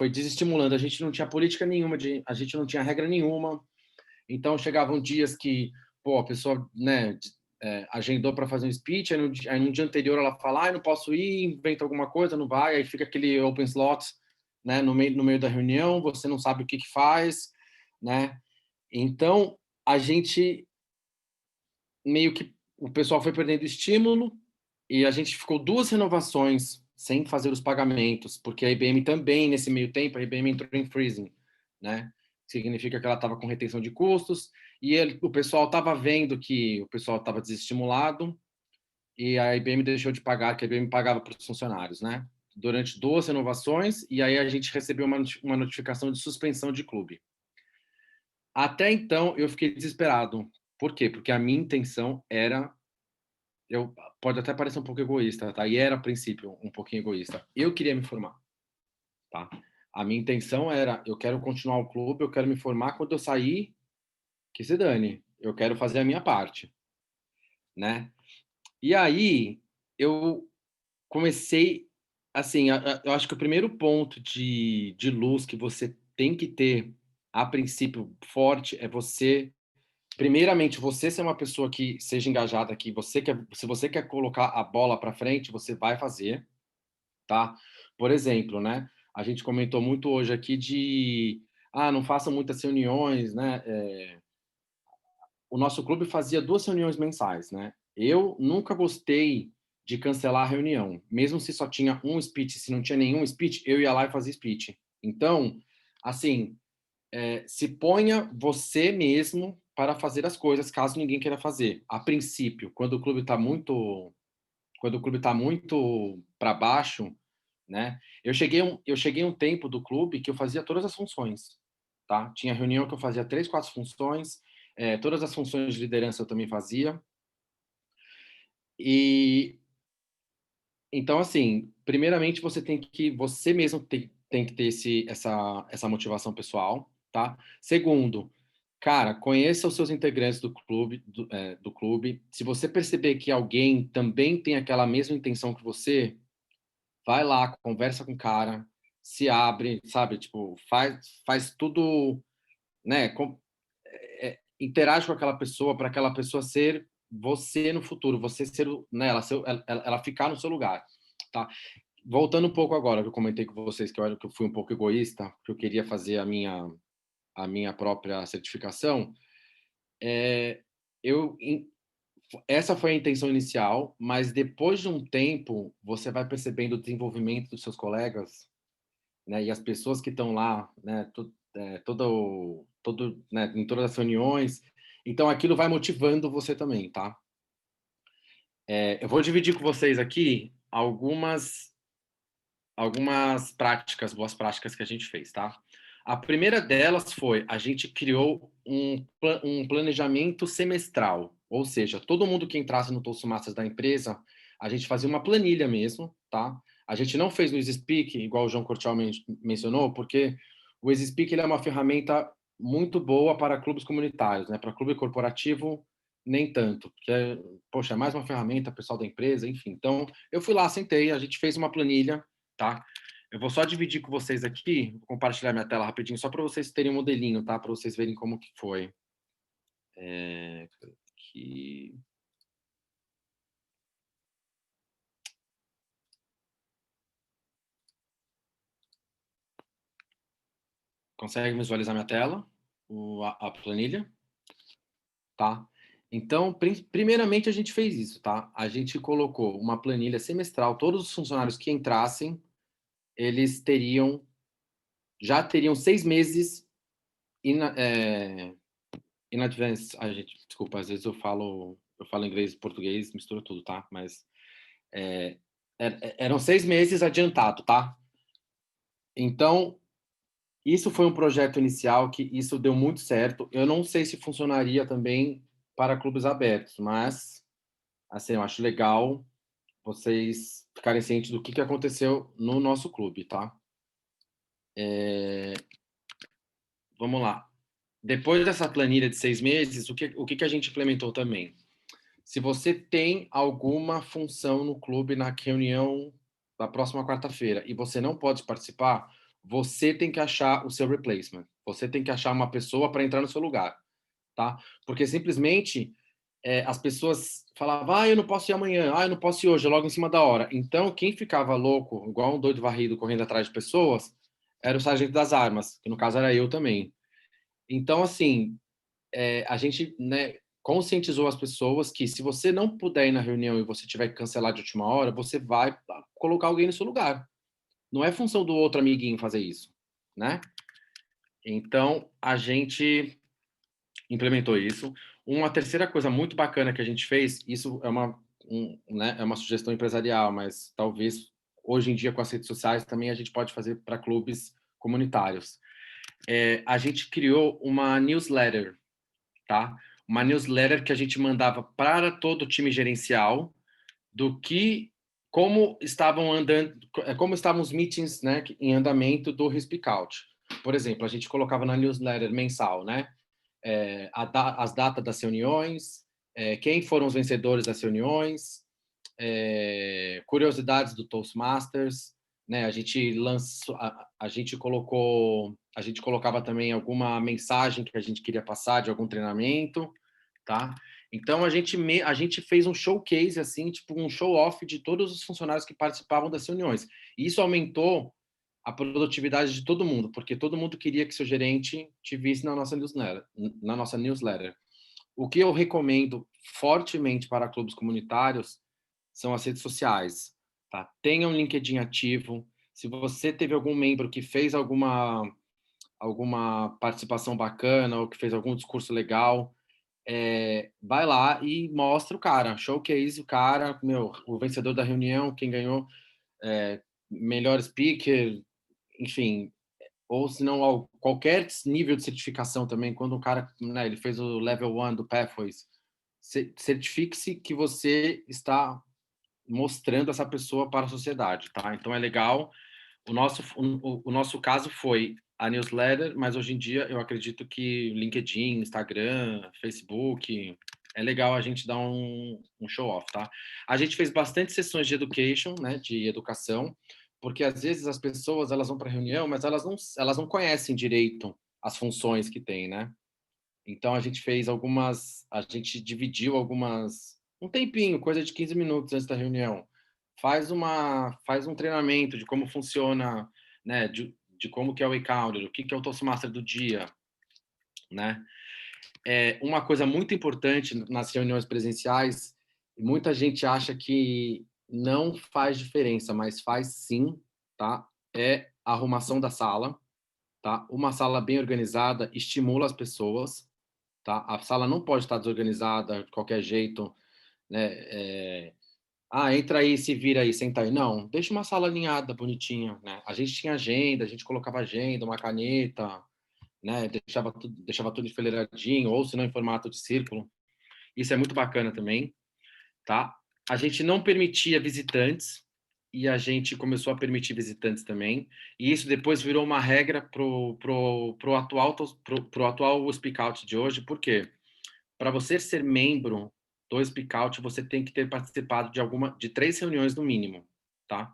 desestimulando. A gente não tinha política nenhuma, a gente não tinha regra nenhuma. Então, chegavam dias que, pô, a pessoa, né, agendou para fazer um speech, aí no dia anterior ela fala, não posso ir, inventa alguma coisa, não vai, aí fica aquele open slot, né, no meio da reunião, você não sabe o que faz, né? Então, a gente meio que o pessoal foi perdendo estímulo e a gente ficou 2 renovações sem fazer os pagamentos, porque a IBM também, nesse meio tempo, a IBM entrou em freezing, né? Significa que ela estava com retenção de custos e o pessoal estava vendo que o pessoal estava desestimulado e a IBM deixou de pagar, que a IBM pagava para os funcionários, né? Durante 2 renovações, e aí a gente recebeu uma notificação de suspensão de clube. Até então, eu fiquei desesperado. Por quê? Porque a minha intenção era pode até parecer um pouco egoísta, tá? E era, a princípio, um pouquinho egoísta. Eu queria me formar, tá? A minha intenção era, eu quero continuar o clube, eu quero me formar, quando eu sair, que se dane. Eu quero fazer a minha parte, né? E aí, eu comecei, assim, eu acho que o primeiro ponto de luz que você tem que ter, a princípio, forte, é você primeiramente, você ser uma pessoa que seja engajada, que se você quer colocar a bola para frente, você vai fazer, tá? Por exemplo, né? A gente comentou muito hoje aqui não façam muitas reuniões, né? O nosso clube fazia 2 reuniões mensais, né? Eu nunca gostei de cancelar a reunião, mesmo se só tinha um speech, se não tinha nenhum speech, eu ia lá e fazia speech. Então, assim, se ponha você mesmo para fazer as coisas, caso ninguém queira fazer. A princípio, quando o clube está muito para baixo, né? Eu cheguei um tempo do clube que eu fazia todas as funções, tá? Tinha reunião que eu fazia 3, 4 funções, todas as funções de liderança eu também fazia. E então, assim, primeiramente você mesmo tem que ter essa motivação pessoal, tá? Segundo, Cara, conheça os seus integrantes do clube. Se você perceber que alguém também tem aquela mesma intenção que você, vai lá, conversa com o cara, se abre, sabe? Tipo, faz tudo, né? Interage com aquela pessoa para aquela pessoa ser você no futuro, você ser, né? Ela ficar no seu lugar, tá? Voltando um pouco agora, que eu comentei com vocês que eu fui um pouco egoísta, que eu queria fazer a minha própria certificação. Eu essa foi a intenção inicial, mas depois de um tempo você vai percebendo o desenvolvimento dos seus colegas, né, e as pessoas que estão lá, né, né, em todas as reuniões. Então aquilo vai motivando você também, tá? Eu vou dividir com vocês aqui algumas práticas, boas práticas que a gente fez, tá? A primeira delas foi, a gente criou um planejamento semestral, ou seja, todo mundo que entrasse no Toastmasters da empresa, a gente fazia uma planilha mesmo, tá? A gente não fez no EasySpeak, igual o João Cortial mencionou, porque o EasySpeak ele é uma ferramenta muito boa para clubes comunitários, né? Para clube corporativo, nem tanto, porque, poxa, é mais uma ferramenta, pessoal da empresa, enfim. Então, eu fui lá, sentei, a gente fez uma planilha, tá? Eu vou só dividir com vocês aqui, vou compartilhar minha tela rapidinho, só para vocês terem um modelinho, tá? Para vocês verem como que foi. Aqui. Consegue visualizar minha tela? A planilha? Tá? Então, primeiramente a gente fez isso, tá? A gente colocou uma planilha semestral, todos os funcionários que entrassem, eles já teriam 6 meses in advance. Desculpa, às vezes eu falo inglês e português, misturo tudo, tá? Mas eram 6 meses adiantado, tá? Então, isso foi um projeto inicial que isso deu muito certo. Eu não sei se funcionaria também para clubes abertos, mas, assim, eu acho legal vocês ficarem cientes do que aconteceu no nosso clube, tá? Vamos lá. Depois dessa planilha de 6 meses, o que a gente implementou também? Se você tem alguma função no clube na reunião da próxima quarta-feira e você não pode participar, você tem que achar o seu replacement. Você tem que achar uma pessoa para entrar no seu lugar, tá? Porque simplesmente as pessoas falavam, eu não posso ir amanhã, eu não posso ir hoje, logo em cima da hora. Então, quem ficava louco, igual um doido varrido correndo atrás de pessoas, era o sargento das armas, que no caso era eu também. Então, assim, a gente, né, conscientizou as pessoas que se você não puder ir na reunião e você tiver que cancelar de última hora, você vai colocar alguém no seu lugar. Não é função do outro amiguinho fazer isso, né? Então, a gente implementou isso. Uma terceira coisa muito bacana que a gente fez, isso é né, é uma sugestão empresarial, mas talvez hoje em dia com as redes sociais também a gente pode fazer para clubes comunitários. A gente criou uma newsletter, tá? Uma newsletter que a gente mandava para todo o time gerencial como estavam os meetings, né, em andamento do Speak Out. Por exemplo, a gente colocava na newsletter mensal, né, as datas das reuniões, quem foram os vencedores das reuniões, curiosidades do Toastmasters, né, a gente colocava também alguma mensagem que a gente queria passar de algum treinamento, tá? Então a gente fez um showcase assim, tipo um show off de todos os funcionários que participavam das reuniões. E isso aumentou a produtividade de todo mundo, porque todo mundo queria que seu gerente te visse na nossa newsletter. O que eu recomendo fortemente para clubes comunitários são as redes sociais, tá? Tenha um LinkedIn ativo. Se você teve algum membro que fez alguma participação bacana ou que fez algum discurso legal, vai lá e mostra o cara, showcase o cara, o vencedor da reunião, quem ganhou, melhor speaker, enfim, ou se não, qualquer nível de certificação também, quando o cara, né, ele fez o level 1 do Pathways, certifique-se que você está mostrando essa pessoa para a sociedade, tá? Então é legal. O nosso caso foi, a newsletter, mas hoje em dia eu acredito que LinkedIn, Instagram, Facebook, é legal a gente dar um show-off, tá? A gente fez bastante sessões de education, né, de educação, porque às vezes as pessoas elas vão para reunião, mas elas não conhecem direito as funções que tem, né? Então a gente dividiu um tempinho, coisa de 15 minutos antes da reunião. Faz um treinamento de como funciona, né, de como que é o e-counter, o que é o Toastmaster do dia, né? Uma coisa muito importante nas reuniões presenciais, muita gente acha que não faz diferença, mas faz sim, tá? É a arrumação da sala, tá? Uma sala bem organizada estimula as pessoas, tá? A sala não pode estar desorganizada de qualquer jeito, né? Entra aí, se vira aí, senta aí. Não, deixa uma sala alinhada, bonitinha, né? A gente tinha agenda, a gente colocava agenda, uma caneta, né? Deixava tudo enfileiradinho, ou se não em formato de círculo. Isso é muito bacana também, tá? A gente não permitia visitantes e a gente começou a permitir visitantes também. E isso depois virou uma regra pro atual Speak Out de hoje. Por quê? Para você ser membro do Speak Out, você tem que ter participado de 3 reuniões no mínimo, tá?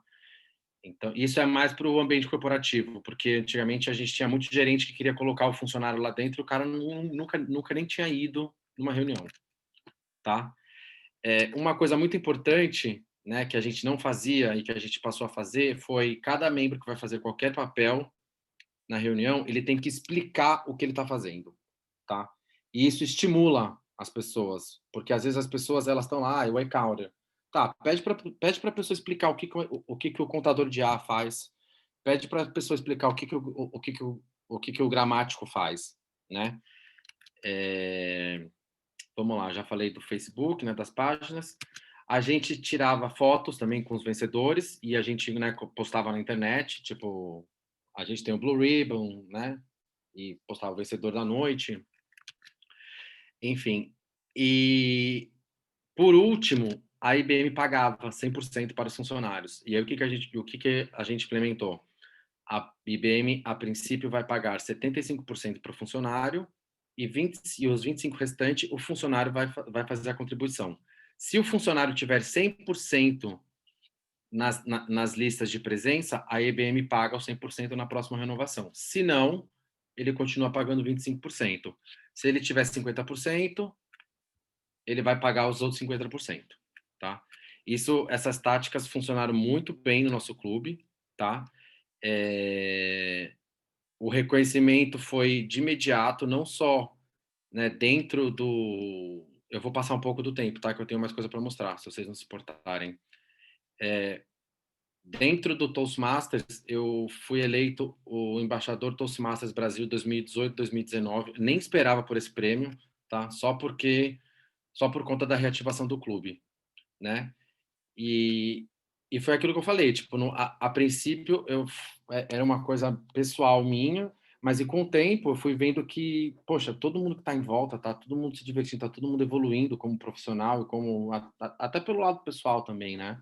Então, isso é mais para o ambiente corporativo, porque antigamente a gente tinha muito gerente que queria colocar o funcionário lá dentro e o cara nunca nem tinha ido numa reunião, tá? Uma coisa muito importante, né, que a gente não fazia e que a gente passou a fazer foi cada membro que vai fazer qualquer papel na reunião, ele tem que explicar o que ele está fazendo, tá? E isso estimula as pessoas, porque às vezes as pessoas elas estão lá, o e-counter, tá? Pede para a pessoa explicar o que o contador de A faz, pede para a pessoa explicar o que o gramático faz, né? Vamos lá, já falei do Facebook, né, das páginas. A gente tirava fotos também com os vencedores e a gente, né, postava na internet, tipo, a gente tem o Blue Ribbon, né, e postava o vencedor da noite. Enfim, e por último, a IBM pagava 100% para os funcionários. E aí o que a gente implementou? A IBM, a princípio, vai pagar 75% para o funcionário e os 25% restantes, o funcionário vai fazer a contribuição. Se o funcionário tiver 100% nas listas de presença, a IBM paga os 100% na próxima renovação. Se não, ele continua pagando 25%. Se ele tiver 50%, ele vai pagar os outros 50%, tá? Essas táticas funcionaram muito bem no nosso clube, tá? O reconhecimento foi de imediato, não só, né, dentro do... Eu vou passar um pouco do tempo, tá? Que eu tenho mais coisa para mostrar, se vocês não se importarem. Dentro do Toastmasters, eu fui eleito o embaixador Toastmasters Brasil 2018-2019. Nem esperava por esse prêmio, tá? Só por conta da reativação do clube, né? E foi aquilo que eu falei, tipo, a princípio era uma coisa pessoal minha, mas e com o tempo eu fui vendo que, poxa, todo mundo que está em volta, tá todo mundo se divertindo, tá todo mundo evoluindo como profissional e como até pelo lado pessoal também, né?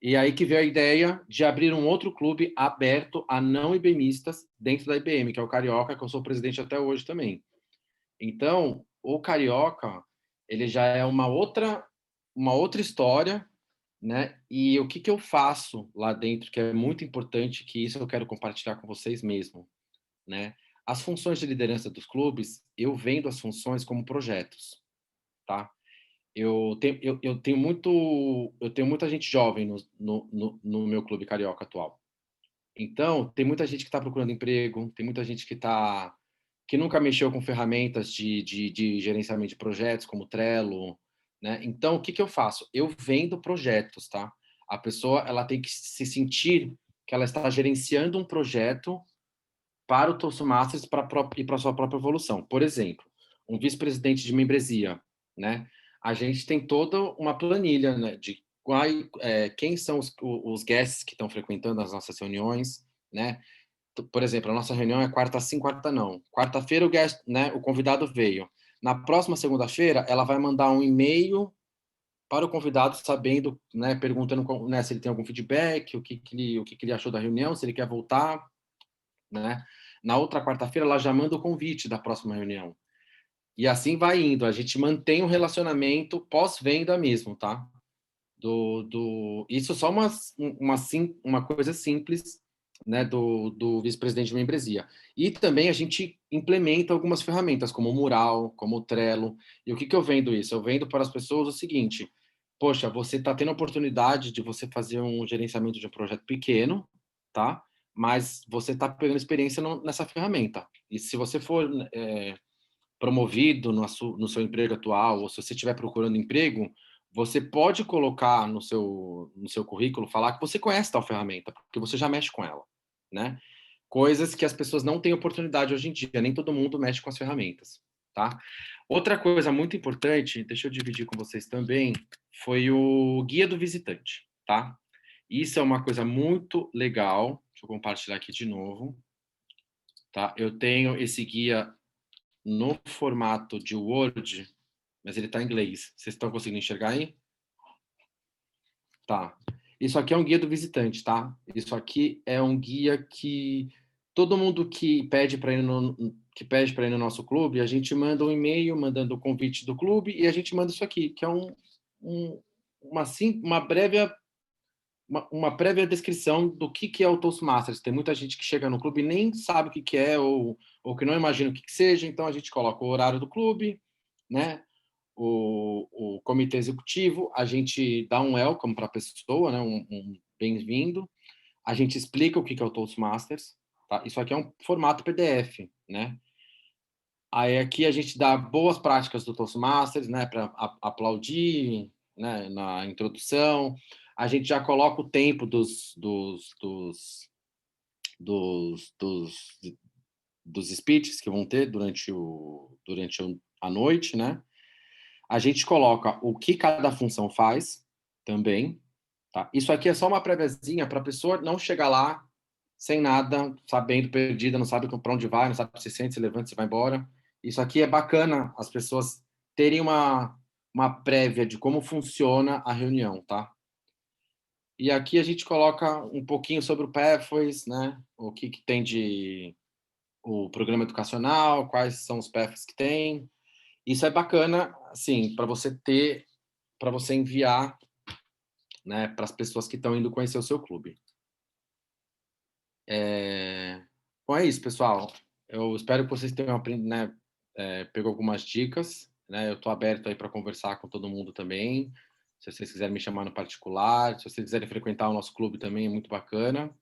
E aí que veio a ideia de abrir um outro clube aberto a não IBMistas dentro da IBM, que é o Carioca, que eu sou presidente até hoje também. Então, o Carioca, ele já é uma outra história, né? E o que eu faço lá dentro, que é muito importante, que isso eu quero compartilhar com vocês mesmo, né? As funções de liderança dos clubes, eu vendo as funções como projetos, tá? Eu tenho muita gente jovem no meu clube carioca atual. Então, tem muita gente que está procurando emprego, tem muita gente que nunca mexeu com ferramentas de gerenciamento de projetos, como Trello, né? Então, o que eu faço? Eu vendo projetos, tá? A pessoa ela tem que se sentir que ela está gerenciando um projeto para o Toastmasters e para a sua própria evolução. Por exemplo, um vice-presidente de membresia, né? A gente tem toda uma planilha, né, de quem são os guests que estão frequentando as nossas reuniões, né? Por exemplo, a nossa reunião é quarta sim, quarta não. Quarta-feira o convidado veio. Na próxima segunda-feira, ela vai mandar um e-mail para o convidado, sabendo, né, perguntando, né, se ele tem algum feedback, o que ele achou da reunião, se ele quer voltar, né? na outra quarta-feira ela já manda o convite da próxima reunião. E assim vai indo. A gente mantém o relacionamento pós-venda mesmo, tá? Isso só uma coisa simples, né, do vice-presidente de membresia. E também a gente implementa algumas ferramentas, como o Mural, como o Trello. E o que eu vendo isso? Eu vendo para as pessoas o seguinte: poxa, você está tendo a oportunidade de você fazer um gerenciamento de um projeto pequeno, tá? Mas você está pegando experiência nessa ferramenta. E se você for promovido no seu emprego atual, ou se você estiver procurando emprego, você pode colocar no seu currículo, falar que você conhece tal ferramenta, porque você já mexe com ela, né? Coisas que as pessoas não têm oportunidade hoje em dia, nem todo mundo mexe com as ferramentas, tá? Outra coisa muito importante, deixa eu dividir com vocês também, foi o guia do visitante, tá? Isso é uma coisa muito legal, deixa eu compartilhar aqui de novo, tá? Eu tenho esse guia no formato de Word, mas ele está em inglês. Vocês estão conseguindo enxergar aí? Tá. Isso aqui é um guia do visitante, tá? Isso aqui é um guia que todo mundo que pede para ir no nosso clube, a gente manda um e-mail mandando o convite do clube e a gente manda isso aqui, que é uma prévia descrição do que é o Toastmasters. Tem muita gente que chega no clube e nem sabe o que é ou que não imagina o que seja, então a gente coloca o horário do clube, né? O comitê executivo, a gente dá um welcome para a pessoa, né? um bem-vindo, a gente explica o que é o Toastmasters, tá? Isso aqui é um formato PDF, né? Aí aqui a gente dá boas práticas do Toastmasters, né? Para aplaudir, né? Na introdução, a gente já coloca o tempo dos speeches que vão ter durante a noite, né? A gente coloca o que cada função faz também, tá? Isso aqui é só uma préviazinha para a pessoa não chegar lá sem nada, sabendo, perdida, não sabe para onde vai, não sabe se sente, se levanta, se vai embora. Isso aqui é bacana as pessoas terem uma prévia de como funciona a reunião, tá? E aqui a gente coloca um pouquinho sobre o Pathways, né? O que tem o programa educacional, quais são os Pathways que tem. Isso é bacana, assim, para você enviar, né, para as pessoas que estão indo conhecer o seu clube. Bom, é isso, pessoal. Eu espero que vocês tenham aprendido, né, pegou algumas dicas, né? Eu estou aberto aí para conversar com todo mundo também. Se vocês quiserem me chamar no particular, se vocês quiserem frequentar o nosso clube também, é muito bacana,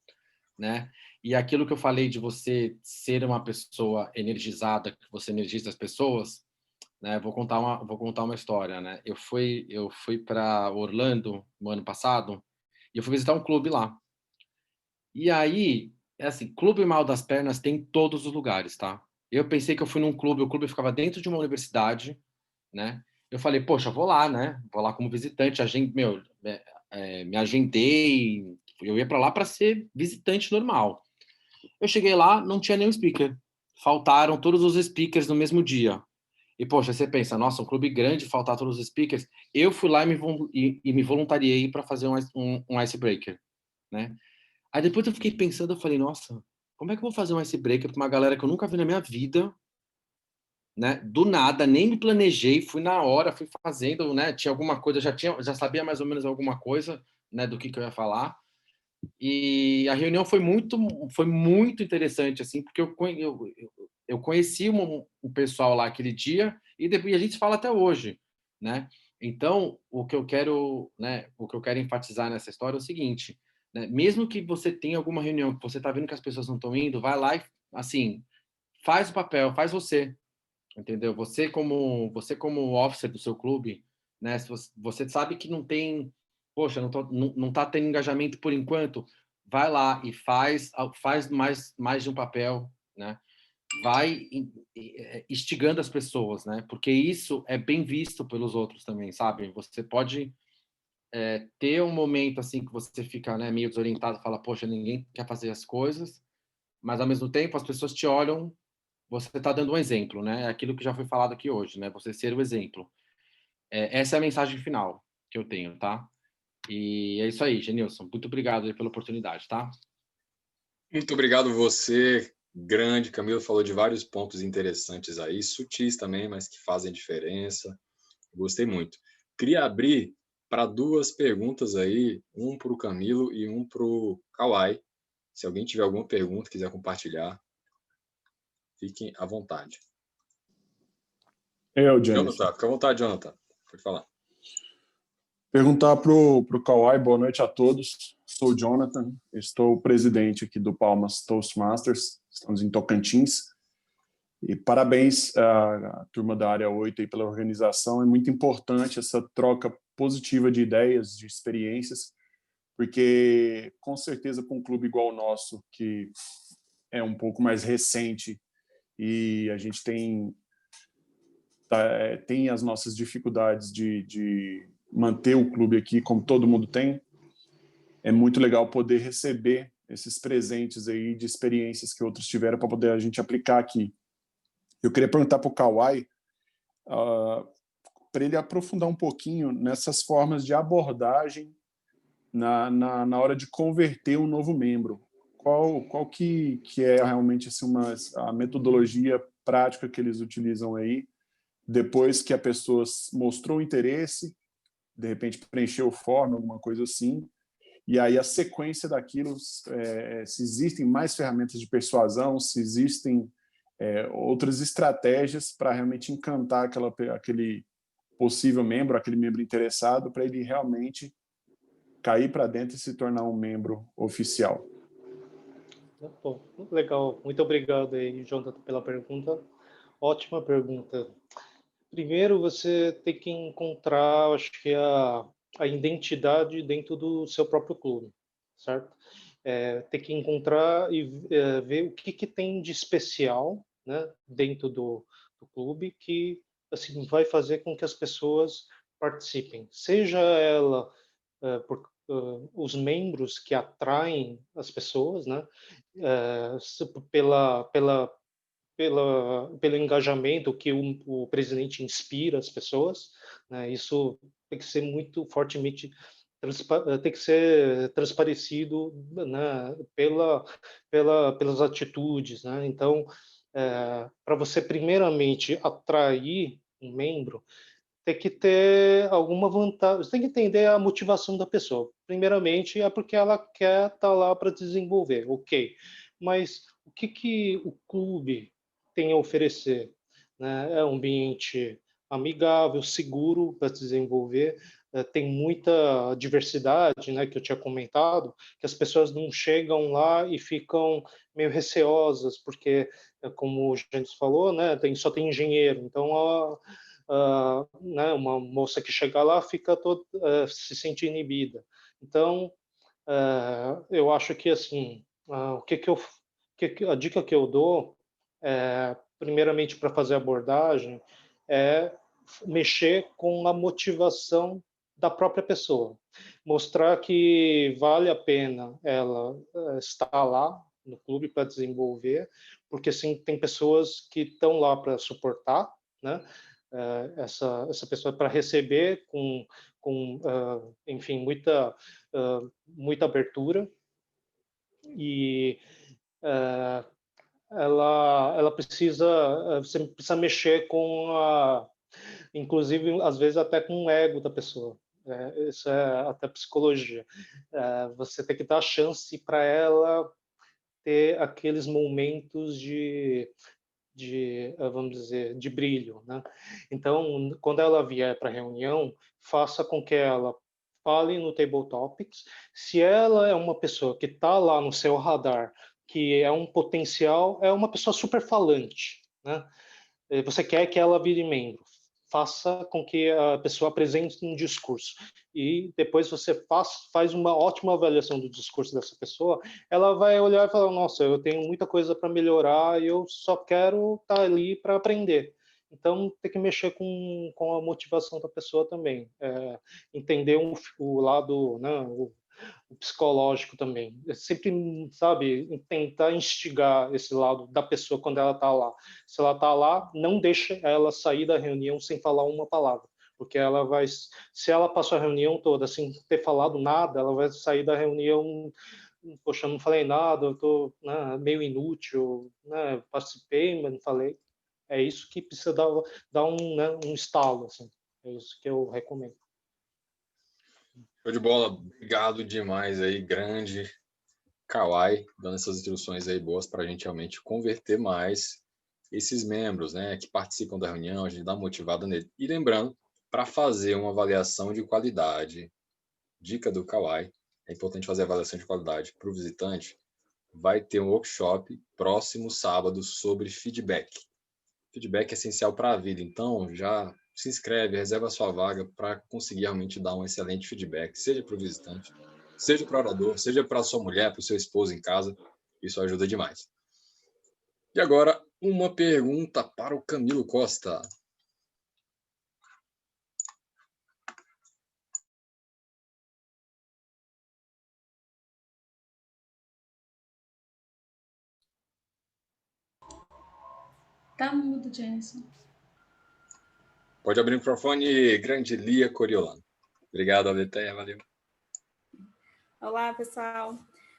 né? E aquilo que eu falei de você ser uma pessoa energizada, que você energiza as pessoas, né? Vou contar uma história, né? Eu fui para Orlando no ano passado e eu fui visitar um clube lá. E aí, é assim, Clube Mal das Pernas tem em todos os lugares, tá? Eu pensei que eu fui num clube, o clube ficava dentro de uma universidade, né? Eu falei, poxa, vou lá, né? Vou lá como visitante, me agendei, eu ia para lá para ser visitante normal. Eu cheguei lá, não tinha nenhum speaker. Faltaram todos os speakers no mesmo dia. E, poxa, você pensa, nossa, um clube grande, faltar todos os speakers. Eu fui lá e me voluntariei para fazer um icebreaker, né? Aí depois eu fiquei pensando, eu falei, nossa, como é que eu vou fazer um icebreaker para uma galera que eu nunca vi na minha vida, né? Do nada, nem me planejei, fui na hora, fui fazendo, né? Tinha alguma coisa, já sabia mais ou menos alguma coisa, né, do que eu ia falar. E a reunião foi muito interessante, assim, porque eu conheci um pessoal lá aquele dia e depois a gente fala até hoje, né? Então, o que eu quero enfatizar nessa história é o seguinte, né? Mesmo que você tenha alguma reunião que você está vendo que as pessoas não estão indo, vai lá e, assim, faz o papel, faz você, entendeu? Você como officer do seu clube, né? Se você sabe que não tem, poxa, não tá tendo engajamento por enquanto, vai lá e faz mais de um papel, né? Vai instigando as pessoas, né? Porque isso é bem visto pelos outros também, sabe? Você pode ter um momento assim que você fica, né, meio desorientado, fala, poxa, ninguém quer fazer as coisas, mas ao mesmo tempo as pessoas te olham, você está dando um exemplo, né? É aquilo que já foi falado aqui hoje, né? Você ser o exemplo. Essa é a mensagem final que eu tenho, tá? E é isso aí, Genilson. Muito obrigado aí pela oportunidade, tá? Muito obrigado você, grande. Camilo falou de vários pontos interessantes aí, sutis também, mas que fazem diferença. Gostei muito. Queria abrir para 2 perguntas aí, um para o Camilo e um para o Kawhi. Se alguém tiver alguma pergunta, quiser compartilhar, fiquem à vontade. Jonathan, fica à vontade, Jonathan. Pode falar. Perguntar para o Kawhi, boa noite a todos. Sou o Jonathan, estou presidente aqui do Palmas Toastmasters, estamos em Tocantins. E parabéns à turma da Área 8 aí pela organização. É muito importante essa troca positiva de ideias, de experiências, porque com certeza para um clube igual o nosso, que é um pouco mais recente e a gente tem as nossas dificuldades de manter o clube aqui, como todo mundo tem, é muito legal poder receber esses presentes aí de experiências que outros tiveram para poder a gente aplicar aqui. Eu queria perguntar para o Kawhi, para ele aprofundar um pouquinho nessas formas de abordagem na hora de converter um novo membro. Qual que é realmente assim, a metodologia prática que eles utilizam aí, depois que a pessoa mostrou interesse, de repente preencheu o form, alguma coisa assim, e aí a sequência daquilo, se existem mais ferramentas de persuasão, se existem outras estratégias para realmente encantar aquele possível membro, aquele membro interessado, para ele realmente cair para dentro e se tornar um membro oficial. Bom, legal, muito obrigado aí, Jonathan, pela pergunta. Ótima pergunta. Primeiro, você tem que encontrar, acho que a identidade dentro do seu próprio clube, certo? Tem que encontrar e ver o que tem de especial, né, dentro do clube que assim vai fazer com que as pessoas participem, seja ela por os membros que atraem as pessoas, né, pelo engajamento que o presidente inspira as pessoas, né? Isso tem que ser muito fortemente tem que ser transparecido, né, pelas atitudes, né? Então, para você primeiramente atrair um membro, tem que ter alguma vantagem, você tem que entender a motivação da pessoa. Primeiramente, é porque ela quer estar lá para desenvolver, ok. Mas o que o clube tem a oferecer? Né? É um ambiente amigável, seguro para desenvolver, tem muita diversidade, né, que eu tinha comentado, que as pessoas não chegam lá e ficam meio receosas, porque, como o Gênesis falou, né, só tem engenheiro, então né, uma moça que chega lá fica se sente inibida. Então, eu acho que assim, a dica que eu dou, primeiramente para fazer a abordagem, é mexer com a motivação da própria pessoa, mostrar que vale a pena ela estar lá no clube para desenvolver, porque assim, tem pessoas que estão lá para suportar, né? Essa pessoa para receber com enfim, muita abertura, e ela precisa, você precisa mexer inclusive às vezes até com o ego da pessoa. Isso é até psicologia. Você tem que dar chance para ela ter aqueles momentos vamos dizer, de brilho, né? Então, quando ela vier para a reunião, faça com que ela fale no Table Topics. Se ela é uma pessoa que está lá no seu radar, que é um potencial, é uma pessoa super falante, né? Você quer que ela vire membro, faça com que a pessoa apresente um discurso e depois você faz uma ótima avaliação do discurso dessa pessoa. Ela vai olhar e falar: nossa, eu tenho muita coisa para melhorar e eu só quero estar ali para aprender. Então, tem que mexer com a motivação da pessoa também, entender o lado, né, o psicológico também. Sempre, sabe, tentar instigar esse lado da pessoa quando ela está lá. Se ela está lá, não deixe ela sair da reunião sem falar uma palavra, porque ela vai, se ela passou a reunião toda sem ter falado nada, ela vai sair da reunião poxa, não falei nada, eu tô, né, meio inútil, né, participei, mas não falei. É isso que precisa dar um, né, um estalo, assim. É isso que eu recomendo. Show de bola, obrigado demais aí, grande Kawai, dando essas instruções aí boas para a gente realmente converter mais esses membros, né, que participam da reunião, a gente dá uma motivada nele. E lembrando, para fazer uma avaliação de qualidade, dica do Kawai, é importante fazer avaliação de qualidade para o visitante, vai ter um workshop próximo sábado sobre feedback. Feedback é essencial para a vida, então já se inscreve, reserva a sua vaga para conseguir realmente dar um excelente feedback, seja para o visitante, seja para o orador, seja para a sua mulher, para o seu esposo em casa, isso ajuda demais. E agora, uma pergunta para o Camilo Costa. Tá mudo, Jenison. Pode abrir o microfone, grande Lia Coriolano. Obrigado, Aleteia, valeu. Olá, pessoal.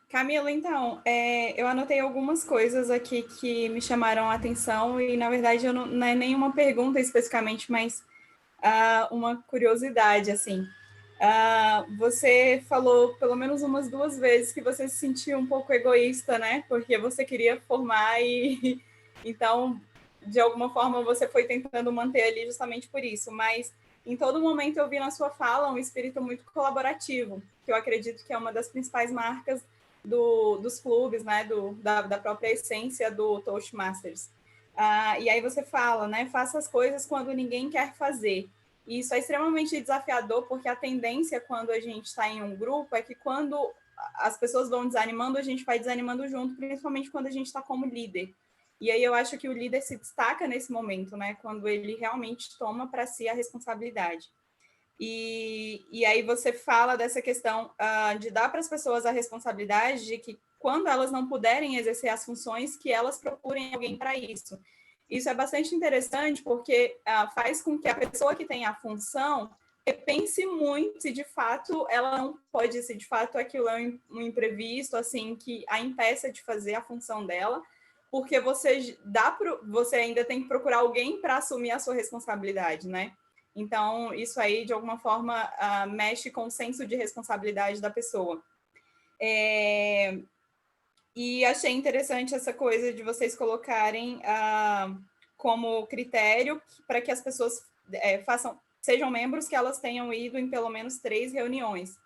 Camilo, então, eu anotei algumas coisas aqui que me chamaram a atenção e, na verdade, não é nenhuma pergunta especificamente, mas uma curiosidade, assim. Você falou pelo menos umas 2 vezes que você se sentiu um pouco egoísta, né? Porque você queria formar e, então, de alguma forma, você foi tentando manter ali justamente por isso, mas em todo momento eu vi na sua fala um espírito muito colaborativo, que eu acredito que é uma das principais marcas dos clubes, né, da própria essência do Toastmasters. E aí você fala, né, faça as coisas quando ninguém quer fazer. E isso é extremamente desafiador, porque a tendência quando a gente está em um grupo é que quando as pessoas vão desanimando, a gente vai desanimando junto, principalmente quando a gente está como líder. E aí eu acho que o líder se destaca nesse momento, né? Quando ele realmente toma para si a responsabilidade. E aí você fala dessa questão de dar para as pessoas a responsabilidade de que quando elas não puderem exercer as funções, que elas procurem alguém para isso. Isso é bastante interessante porque faz com que a pessoa que tem a função pense muito se de fato ela não pode, se de fato aquilo é um imprevisto, assim, que a impeça de fazer a função dela, porque você ainda tem que procurar alguém para assumir a sua responsabilidade, né? Então, isso aí, de alguma forma, mexe com o senso de responsabilidade da pessoa. E achei interessante essa coisa de vocês colocarem como critério para que as pessoas sejam membros que elas tenham ido em pelo menos 3 reuniões.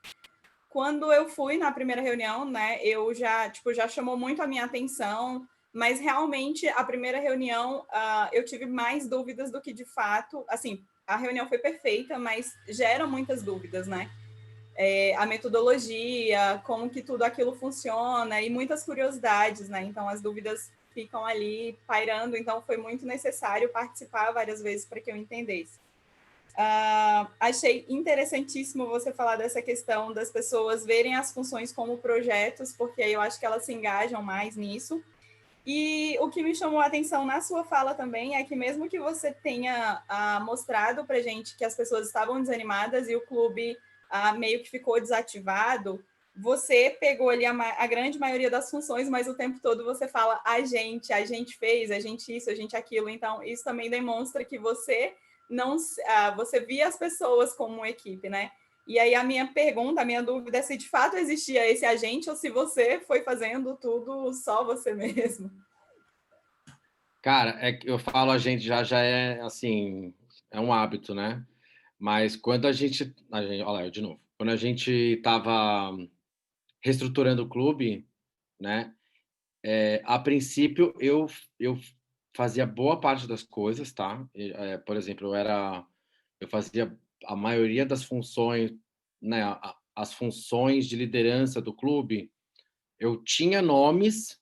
Quando eu fui na primeira reunião, né, eu já chamou muito a minha atenção, mas realmente a primeira reunião eu tive mais dúvidas do que de fato, assim, a reunião foi perfeita, mas geram muitas dúvidas, né? A metodologia, como que tudo aquilo funciona e muitas curiosidades, né? Então as dúvidas ficam ali pairando, então foi muito necessário participar várias vezes para que eu entendesse. Achei interessantíssimo você falar dessa questão das pessoas verem as funções como projetos, porque aí eu acho que elas se engajam mais nisso. E o que me chamou a atenção na sua fala também é que mesmo que você tenha mostrado para a gente que as pessoas estavam desanimadas e o clube meio que ficou desativado, você pegou ali a grande maioria das funções, mas o tempo todo você fala a gente fez, a gente isso, a gente aquilo. Então, isso também demonstra que você você via as pessoas como uma equipe, né? E aí a minha dúvida é se de fato existia esse agente ou se você foi fazendo tudo só você mesmo. Cara, eu falo a gente já é assim, é um hábito, né? Mas quando a gente olha lá, eu de novo. Quando a gente estava reestruturando o clube, né? A princípio eu fazia boa parte das coisas, tá? Por exemplo, eu fazia a maioria das funções, né? As funções de liderança do clube, eu tinha nomes,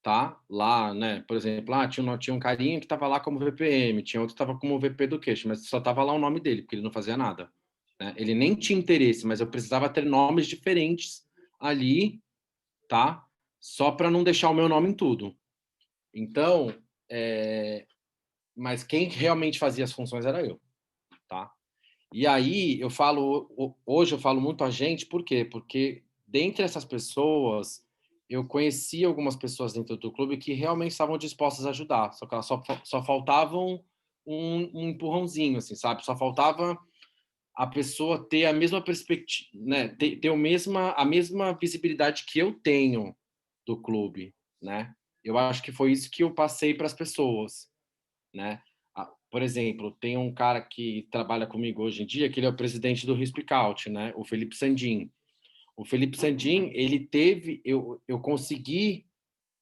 tá? Lá, né? Por exemplo, tinha um carinha que estava lá como VPM, tinha outro que estava como VP Education, mas só estava lá o nome dele, porque ele não fazia nada, né? Ele nem tinha interesse, mas eu precisava ter nomes diferentes ali, tá? Só para não deixar o meu nome em tudo. Então, mas quem realmente fazia as funções era eu, tá? E aí hoje eu falo muito a gente, por quê? Porque dentre essas pessoas eu conheci algumas pessoas dentro do clube que realmente estavam dispostas a ajudar, só que elas só faltavam um empurrãozinho, assim, sabe? Só faltava a pessoa ter a mesma perspectiva, né? Ter a mesma visibilidade que eu tenho do clube, né? Eu acho que foi isso que eu passei para as pessoas, né? Por exemplo, tem um cara que trabalha comigo hoje em dia, que ele é o presidente do Rio Speak Out, né? O Felipe Sandin. O Felipe Sandin, eu consegui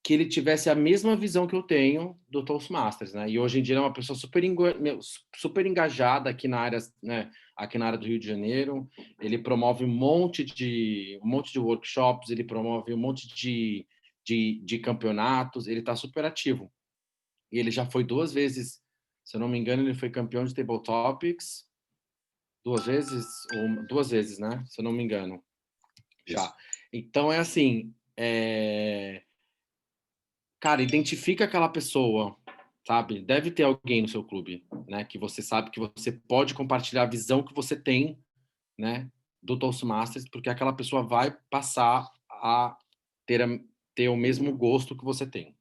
que ele tivesse a mesma visão que eu tenho do Toastmasters, né? E hoje em dia ele é uma pessoa super engajada aqui na área, né? Aqui na área do Rio de Janeiro. Ele promove um monte de workshops, ele promove um monte de campeonatos, ele está super ativo. E ele já foi 2 vezes, se eu não me engano, ele foi campeão de Table Topics 2 vezes, ou 2 vezes, né? Se eu não me engano. Já. Então é assim, cara, identifica aquela pessoa, sabe? Deve ter alguém no seu clube, né? Que você sabe que você pode compartilhar a visão que você tem, né? Do Toastmasters, porque aquela pessoa vai passar a ter o mesmo gosto que você tem,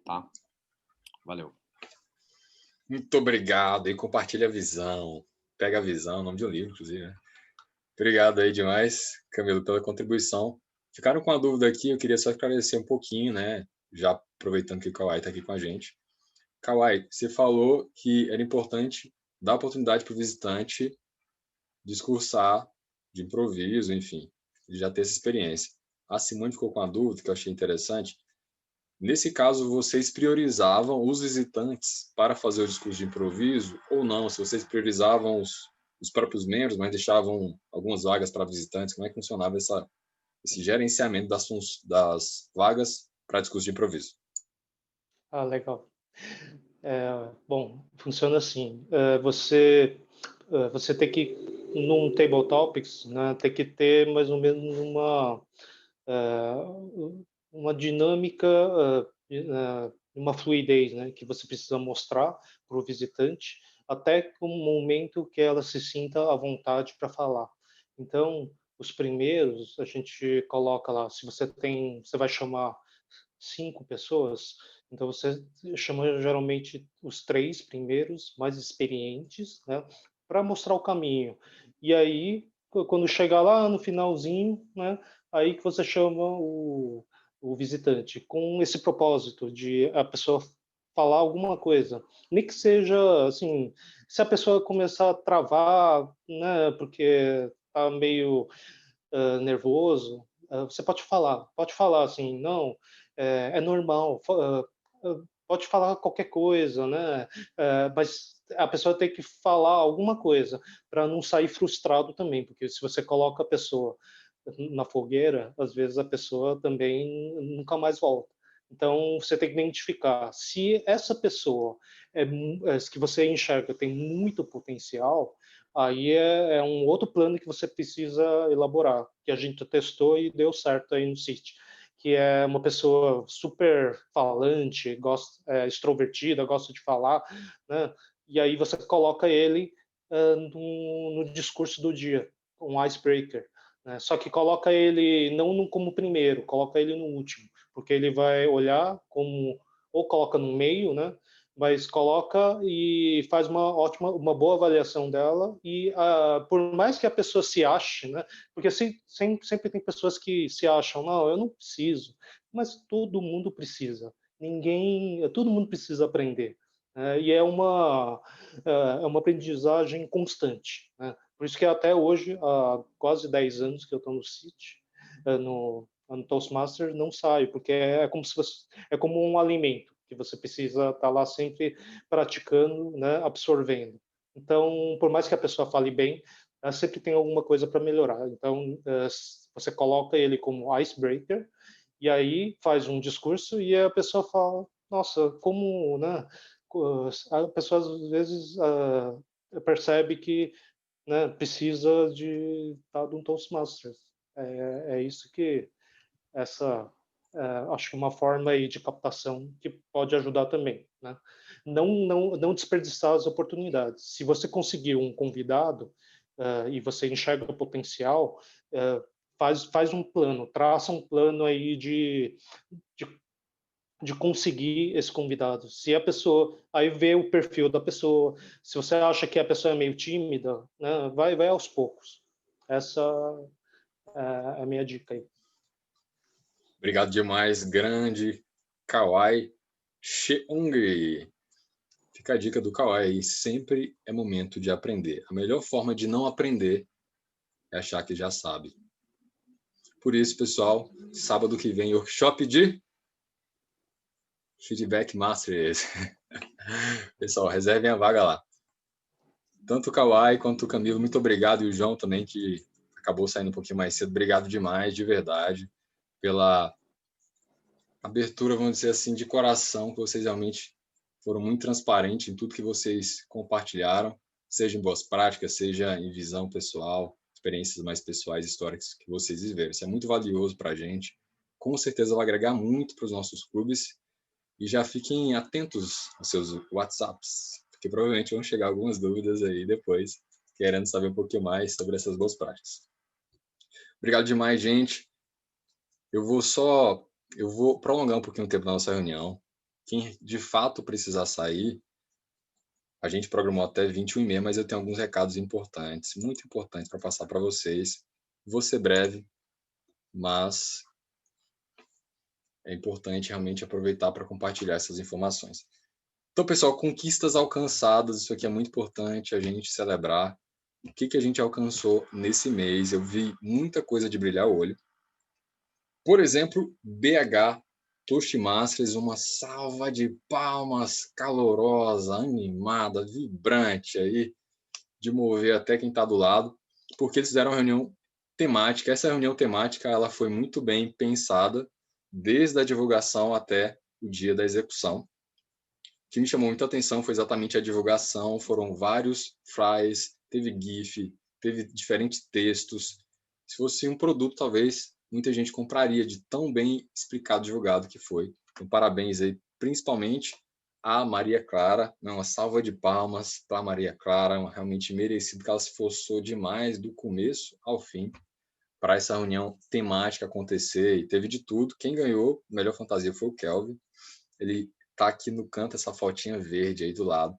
tá? Valeu. Muito obrigado. E compartilha a visão. Pega a visão, nome de um livro, inclusive, né? Obrigado aí demais, Camilo, pela contribuição. Ficaram com a dúvida aqui, eu queria só esclarecer um pouquinho, né? Já aproveitando que o Kawai está aqui com a gente. Kawai, você falou que era importante dar oportunidade para o visitante discursar de improviso, enfim, já ter essa experiência. A Simone ficou com a dúvida, que eu achei interessante. Nesse caso, vocês priorizavam os visitantes para fazer o discurso de improviso ou não? Se vocês priorizavam os próprios membros, mas deixavam algumas vagas para visitantes, como é que funcionava esse gerenciamento das vagas para discurso de improviso? Ah, legal. Bom, funciona assim. Você tem que, num Table Topics, né, tem que ter mais ou menos uma dinâmica, uma fluidez, né, que você precisa mostrar para o visitante, até o momento que ela se sinta à vontade para falar. Então, os primeiros, a gente coloca lá, se você vai chamar 5 pessoas, então você chama geralmente os 3 primeiros mais experientes, né, para mostrar o caminho. E aí, quando chegar lá no finalzinho, né, aí que você chama o visitante, com esse propósito de a pessoa falar alguma coisa. Nem que seja, assim, se a pessoa começar a travar, né, porque tá meio nervoso, você pode falar assim, não, é normal, pode falar qualquer coisa, né? Mas a pessoa tem que falar alguma coisa para não sair frustrado também, porque se você coloca a pessoa na fogueira, às vezes a pessoa também nunca mais volta. Então, você tem que identificar se essa pessoa que você enxerga tem muito potencial, aí é um outro plano que você precisa elaborar, que a gente testou e deu certo aí no City, que é uma pessoa super falante, extrovertida, gosta de falar, né? E aí você coloca ele no discurso do dia, um icebreaker, né? Só que coloca ele não como primeiro, coloca ele no último, porque ele vai olhar como, ou coloca no meio, né? Mas coloca e faz uma boa avaliação dela e por mais que a pessoa se ache, né? Porque sempre tem pessoas que se acham, não, eu não preciso, mas todo mundo precisa. Todo mundo precisa aprender. E é uma aprendizagem constante, né? Por isso que até hoje, há quase 10 anos que eu estou no City, no Toastmaster, não saio, porque é como um alimento que você precisa estar lá sempre praticando, né, absorvendo. Então, por mais que a pessoa fale bem, sempre tem alguma coisa para melhorar. Então, você coloca ele como icebreaker e aí faz um discurso e a pessoa fala, nossa, como, né? A pessoa às vezes percebe que, né, precisa de um Toastmasters. É isso que acho que uma forma aí de captação que pode ajudar também, né? Não desperdiçar as oportunidades. Se você conseguir um convidado e você enxerga o potencial, faz um plano, traça um plano aí de conseguir esse convidado. Se a pessoa, aí vê o perfil da pessoa, se você acha que a pessoa é meio tímida, né, vai aos poucos. Essa é a minha dica aí. Obrigado demais, grande Kawai Cheung. Fica a dica do Kawai aí, sempre é momento de aprender. A melhor forma de não aprender é achar que já sabe. Por isso, pessoal, sábado que vem, workshop de Feedback Masters. Pessoal, reservem a vaga lá. Tanto o Kawai quanto o Camilo, muito obrigado. E o João também, que acabou saindo um pouquinho mais cedo. Obrigado demais, de verdade, pela abertura, vamos dizer assim, de coração, que vocês realmente foram muito transparentes em tudo que vocês compartilharam, seja em boas práticas, seja em visão pessoal, experiências mais pessoais, históricas que vocês viveram. Isso é muito valioso para a gente. Com certeza vai agregar muito para os nossos clubes. E já fiquem atentos aos seus WhatsApps, porque provavelmente vão chegar algumas dúvidas aí depois, querendo saber um pouquinho mais sobre essas boas práticas. Obrigado demais, gente. Eu vou prolongar um pouquinho o tempo da nossa reunião. Quem de fato precisar sair, a gente programou até 21h30, mas eu tenho alguns recados importantes, muito importantes para passar para vocês. Vou ser breve, mas é importante realmente aproveitar para compartilhar essas informações. Então, pessoal, conquistas alcançadas, isso aqui é muito importante a gente celebrar. O que a gente alcançou nesse mês? Eu vi muita coisa de brilhar o olho. Por exemplo, BH Toastmasters, uma salva de palmas calorosa, animada, vibrante aí, de mover até quem está do lado, porque eles fizeram uma reunião temática. Essa reunião temática ela foi muito bem pensada, desde a divulgação até o dia da execução. O que me chamou muita atenção foi exatamente a divulgação, foram vários flyers, teve GIF, teve diferentes textos. Se fosse um produto, talvez muita gente compraria de tão bem explicado, divulgado que foi. Então, parabéns aí, principalmente a Maria Clara, uma salva de palmas para a Maria Clara, realmente merecido, que ela se esforçou demais do começo ao fim para essa reunião temática acontecer, e teve de tudo. Quem ganhou melhor fantasia foi o Kelvin. Ele tá aqui no canto, essa fotinha verde aí do lado.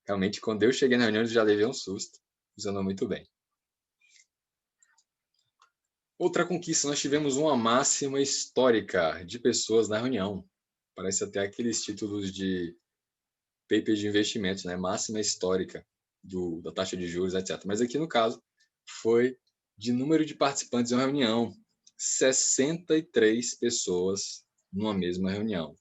Realmente, quando eu cheguei na reunião, eu já levei um susto. Funcionou muito bem. Outra conquista, nós tivemos uma máxima histórica de pessoas na reunião. Parece até aqueles títulos de paper de investimentos, né? Máxima histórica da taxa de juros, etc. Mas aqui, no caso, foi de número de participantes em uma reunião. 63 pessoas numa mesma reunião.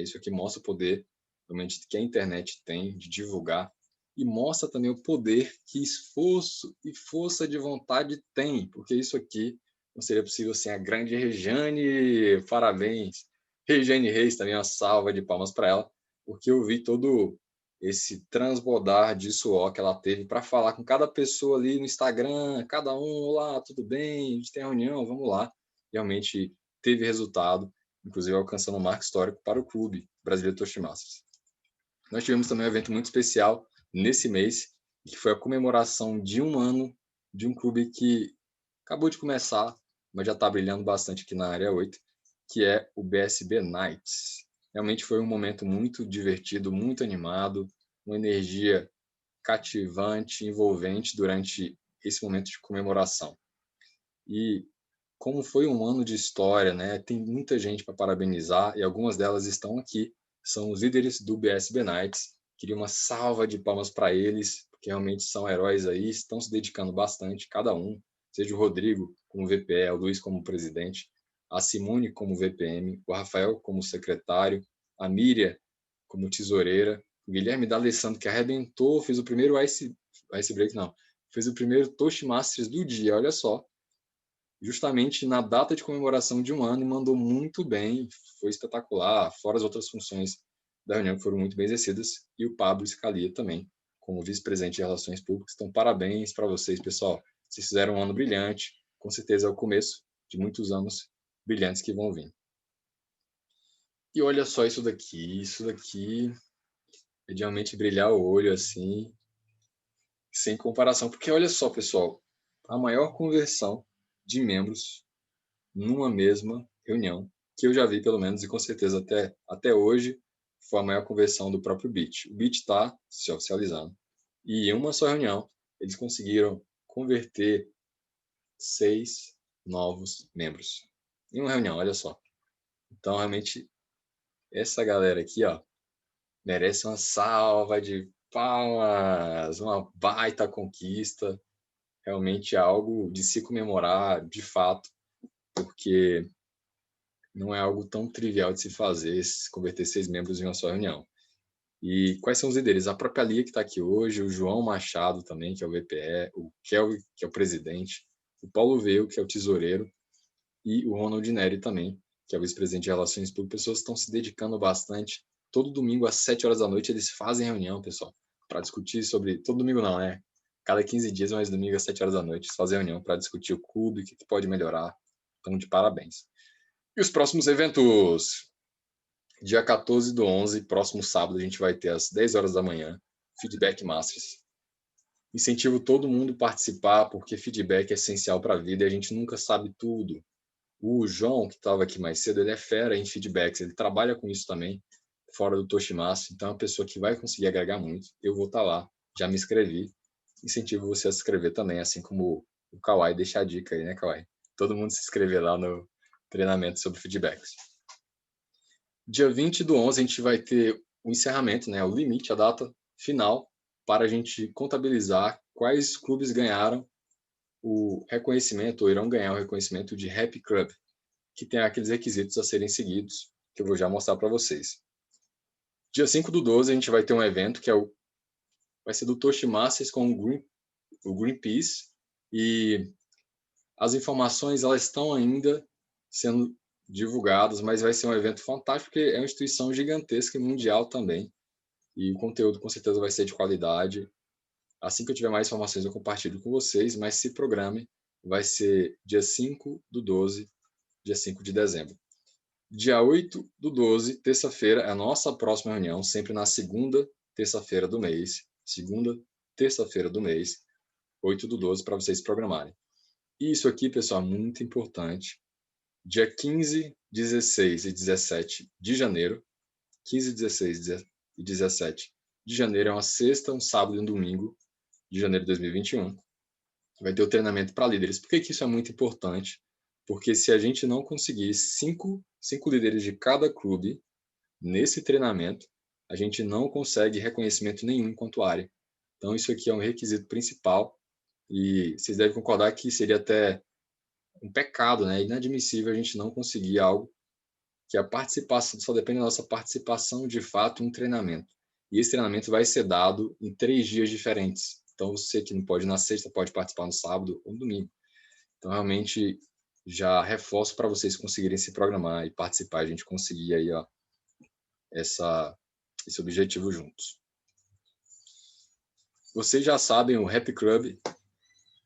Isso aqui mostra o poder realmente que a internet tem de divulgar e mostra também o poder que esforço e força de vontade tem, porque isso aqui não seria possível sem a grande Regiane. Parabéns. Regiane Reis, também uma salva de palmas para ela, porque eu vi todo esse transbordar de suor que ela teve para falar com cada pessoa ali no Instagram, cada um, olá, tudo bem, a gente tem reunião, vamos lá. Realmente teve resultado, inclusive alcançando um marco histórico para o Clube Brasileiro Toastmasters. Nós tivemos também um evento muito especial nesse mês, que foi a comemoração de um ano de um clube que acabou de começar, mas já está brilhando bastante aqui na área 8, que é o BSB Nights. Realmente foi um momento muito divertido, muito animado, uma energia cativante, envolvente durante esse momento de comemoração. E como foi um ano de história, né? Tem muita gente para parabenizar e algumas delas estão aqui. São os líderes do BSB Nights. Queria uma salva de palmas para eles, porque realmente são heróis aí, estão se dedicando bastante, cada um, seja o Rodrigo como VPE, o Luiz como presidente, a Simone como VPM, o Rafael como secretário, a Míria como tesoureira, o Guilherme D'Alessandro, que arrebentou, fez o primeiro fez o primeiro Toastmasters do dia, olha só, justamente na data de comemoração de um ano, e mandou muito bem, foi espetacular, fora as outras funções da reunião que foram muito bem exercidas, e o Pablo Scalia também, como vice-presidente de Relações Públicas. Então, parabéns para vocês, pessoal. Vocês fizeram um ano brilhante, com certeza é o começo de muitos anos brilhantes que vão vir. E olha só isso daqui é de realmente brilhar o olho assim, sem comparação, porque olha só, pessoal, a maior conversão de membros numa mesma reunião, que eu já vi pelo menos, e com certeza até hoje foi a maior conversão do próprio Bit. O Bit está se oficializando. E em uma só reunião, eles conseguiram converter 6 novos membros. Em uma reunião, olha só. Então, realmente, essa galera aqui, ó, merece uma salva de palmas, uma baita conquista. Realmente é algo de se comemorar, de fato, porque não é algo tão trivial de se fazer, converter 6 membros em uma só reunião. E quais são os líderes? A própria Lia, que está aqui hoje, o João Machado também, que é o VPE, o Kelvin, que é o presidente, o Paulo Veio, que é o tesoureiro, e o Ronald Neri também, que é o vice-presidente de Relações Públicas. Pessoas estão se dedicando bastante. Todo domingo, às 7 horas da noite, eles fazem reunião, pessoal, para discutir sobre... Todo domingo não, né? Cada 15 dias, mas domingo, às 7 horas da noite, eles fazem reunião para discutir o clube, o que pode melhorar. Então, de parabéns. E os próximos eventos? Dia 14/11, próximo sábado, a gente vai ter às 10 horas da manhã, Feedback Masters. Incentivo todo mundo a participar, porque feedback é essencial para a vida e a gente nunca sabe tudo. O João, que estava aqui mais cedo, ele é fera em feedbacks, ele trabalha com isso também, fora do Toshimasu, então é uma pessoa que vai conseguir agregar muito. Eu vou estar lá, já me inscrevi. Incentivo você a se inscrever também, assim como o Kawai, deixa a dica aí, né, Kawai? Todo mundo se inscrever lá no treinamento sobre feedbacks. Dia 20/11, a gente vai ter o encerramento, né, o limite, a data final, para a gente contabilizar quais clubes ganharam o reconhecimento, ou irão ganhar o reconhecimento de Happy Club, que tem aqueles requisitos a serem seguidos, que eu vou já mostrar para vocês. Dia 5/12, a gente vai ter um evento, que vai ser do Toshimasters com o Greenpeace, e as informações elas estão ainda sendo divulgadas, mas vai ser um evento fantástico, porque é uma instituição gigantesca e mundial também, e o conteúdo com certeza vai ser de qualidade. Assim que eu tiver mais informações eu compartilho com vocês, mas se programe, vai ser dia 5/12, dia 5 de dezembro. Dia 8/12, terça-feira, é a nossa próxima reunião, sempre na segunda terça-feira do mês. Segunda terça-feira do mês, 8/12, para vocês programarem. E isso aqui, pessoal, é muito importante. Dia 15, 16 e 17 de janeiro, 15, 16 e 17 de janeiro é uma sexta, um sábado e um domingo de janeiro de 2021. Vai ter o treinamento para líderes. Por que isso é muito importante? Porque se a gente não conseguir cinco líderes de cada clube nesse treinamento, a gente não consegue reconhecimento nenhum enquanto área. Então, isso aqui é um requisito principal e vocês devem concordar que seria até um pecado, né? Inadmissível a gente não conseguir algo que a participação, só depende da nossa participação de fato em um treinamento. E esse treinamento vai ser dado em 3 dias diferentes. Então, você que não pode ir na sexta, pode participar no sábado ou no domingo. Então, realmente, já reforço para vocês conseguirem se programar e participar, a gente conseguir aí, ó, esse objetivo juntos. Vocês já sabem, o Happy Club,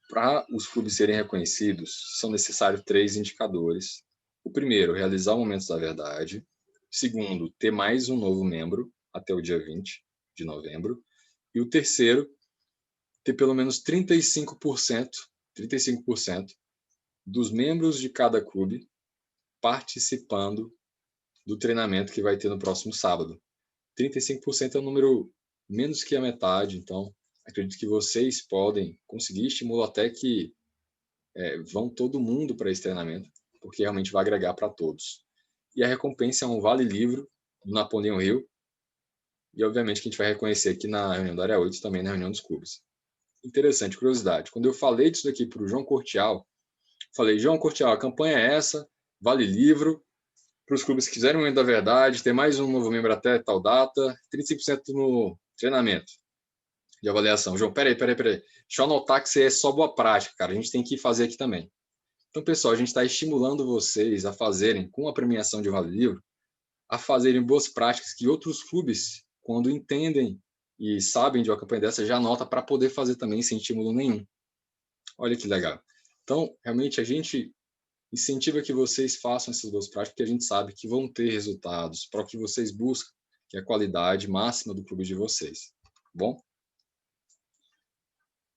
para os clubes serem reconhecidos, são necessários 3 indicadores. O primeiro, realizar momentos da verdade. Segundo, ter mais um novo membro até o dia 20 de novembro. E o terceiro, ter pelo menos 35% dos membros de cada clube participando do treinamento que vai ter no próximo sábado. 35% é um número menos que a metade, então acredito que vocês podem conseguir, estimulo até que vão todo mundo para esse treinamento, porque realmente vai agregar para todos. E a recompensa é um vale-livro do Napoleão Hill, e obviamente que a gente vai reconhecer aqui na reunião da Área 8 e também na reunião dos clubes. Interessante, curiosidade. Quando eu falei disso daqui para o João Cortial, falei, João Cortial, a campanha é essa, vale livro, para os clubes que quiserem o momento da verdade, ter mais um novo membro até tal data, 35% no treinamento de avaliação. João, peraí. Deixa eu anotar que isso é só boa prática, cara. A gente tem que fazer aqui também. Então, pessoal, a gente está estimulando vocês a fazerem, com a premiação de Vale Livro, a fazerem boas práticas que outros clubes, quando entendem e sabem de uma campanha dessa, já anota para poder fazer também sem estímulo nenhum. Olha que legal. Então, realmente, a gente incentiva que vocês façam essas boas práticas, porque a gente sabe que vão ter resultados para o que vocês buscam, que é a qualidade máxima do clube de vocês. Bom?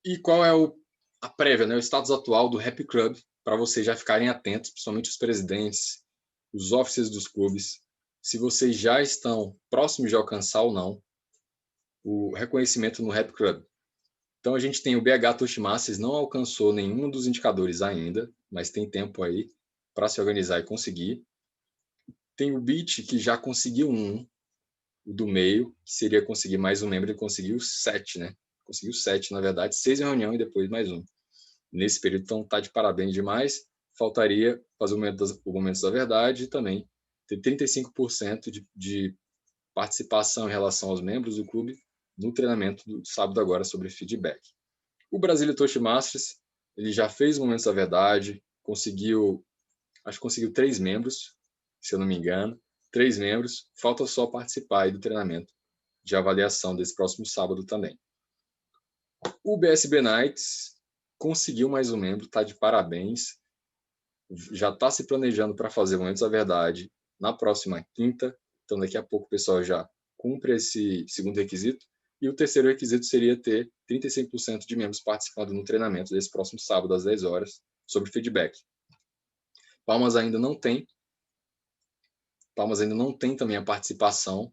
E qual é a prévia, né, o status atual do Happy Club para vocês já ficarem atentos, principalmente os presidentes, os officers dos clubes, se vocês já estão próximos de alcançar ou não o reconhecimento no Rap Club. Então, a gente tem o BH Toastmasters, não alcançou nenhum dos indicadores ainda, mas tem tempo aí para se organizar e conseguir. Tem o Beat, que já conseguiu o do meio, que seria conseguir mais um membro, ele conseguiu 7, né? Conseguiu 7, na verdade, 6 em reunião e depois mais um. Nesse período, então, tá de parabéns demais. Faltaria fazer o Momentos da Verdade e também ter 35% de participação em relação aos membros do clube no treinamento do sábado agora sobre feedback. O Brasília Toastmasters, ele já fez Momentos da Verdade, acho que conseguiu 3 membros, se eu não me engano, 3 membros, falta só participar aí do treinamento de avaliação desse próximo sábado também. O BSB Nights conseguiu mais um membro, está de parabéns, já está se planejando para fazer Momentos da Verdade na próxima quinta, então daqui a pouco o pessoal já cumpre esse segundo requisito, e o terceiro requisito seria ter 35% de membros participando no treinamento desse próximo sábado às 10 horas sobre feedback. Palmas ainda não tem também a participação,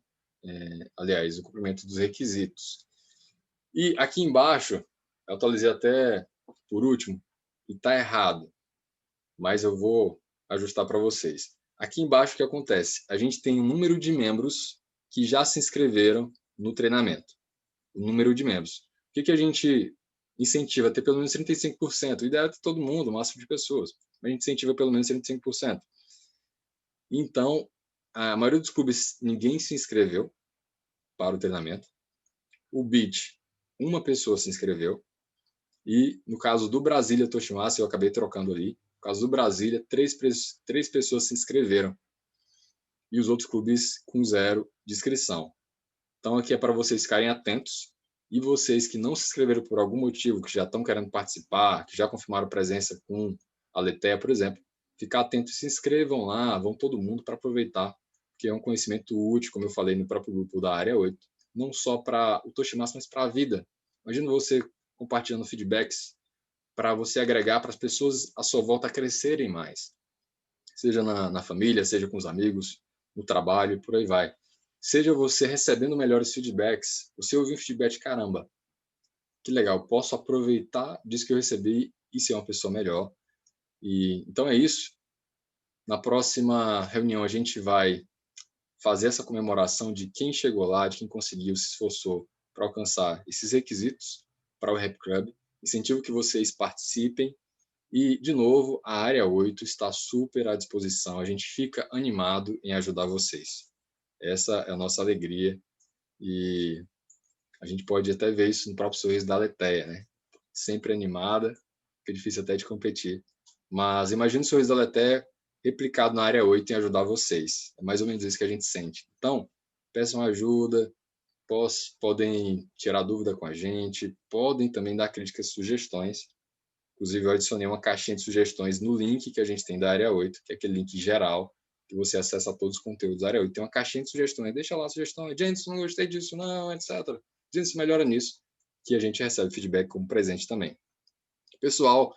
aliás, o cumprimento dos requisitos. E aqui embaixo, eu atualizei até por último, e está errado, mas eu vou ajustar para vocês. Aqui embaixo o que acontece? A gente tem um número de membros que já se inscreveram no treinamento. O número de membros. O que a gente incentiva? Ter pelo menos 35%. O ideal é ter todo mundo, o máximo de pessoas. A gente incentiva pelo menos 35%. Então, a maioria dos clubes, ninguém se inscreveu para o treinamento. O Beach, uma pessoa se inscreveu. E no caso do Brasília Toastmasters, eu acabei trocando ali. No caso do Brasília, 3 pessoas se inscreveram. E os outros clubes com 0 de inscrição. Então, aqui é para vocês ficarem atentos. E vocês que não se inscreveram por algum motivo, que já estão querendo participar, que já confirmaram presença com a Letéia, por exemplo, ficar atentos e se inscrevam lá, vão todo mundo para aproveitar, porque é um conhecimento útil, como eu falei no próprio grupo da Área 8, não só para o Toastmasters, mas para a vida. Imagina você compartilhando feedbacks para você agregar para as pessoas à sua volta a crescerem mais. Seja na família, seja com os amigos, no trabalho, por aí vai. Seja você recebendo melhores feedbacks, você ouvir um feedback, caramba, que legal, posso aproveitar disso que eu recebi e ser uma pessoa melhor. Então é isso. Na próxima reunião a gente vai fazer essa comemoração de quem chegou lá, de quem conseguiu, se esforçou para alcançar esses requisitos para o Rap Club. Incentivo que vocês participem. E, de novo, a Área 8 está super à disposição. A gente fica animado em ajudar vocês. Essa é a nossa alegria e a gente pode até ver isso no próprio sorriso da Letéia, né? Sempre animada, fica difícil até de competir. Mas imagine o sorriso da Letéia replicado na Área 8 em ajudar vocês. É mais ou menos isso que a gente sente. Então, peçam ajuda, podem tirar dúvida com a gente, podem também dar críticas e sugestões. Inclusive, eu adicionei uma caixinha de sugestões no link que a gente tem da Área 8, que é aquele link geral, que você acessa todos os conteúdos da Área 8. Tem uma caixinha de sugestões, deixa lá a sugestão. Gente, não gostei disso, não, etc. Gente, se melhora nisso, que a gente recebe feedback como presente também. Pessoal,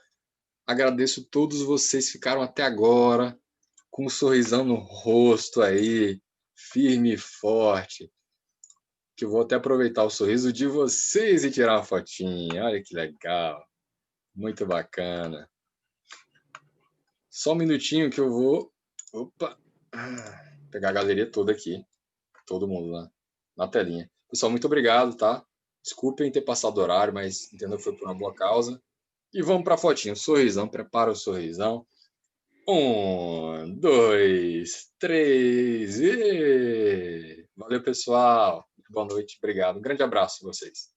agradeço todos vocês que ficaram até agora, com um sorrisão no rosto aí, firme e forte. Que eu vou até aproveitar o sorriso de vocês e tirar uma fotinha. Olha que legal. Muito bacana. Só um minutinho que eu vou... Opa! Pegar a galeria toda aqui. Todo mundo lá na telinha. Pessoal, muito obrigado, tá? Desculpem ter passado o horário, mas entendo que foi por uma boa causa. E vamos para a fotinha. Sorrisão, prepara o sorrisão. 1, 2, 3 e... Valeu, pessoal. Boa noite, obrigado. Um grande abraço a vocês.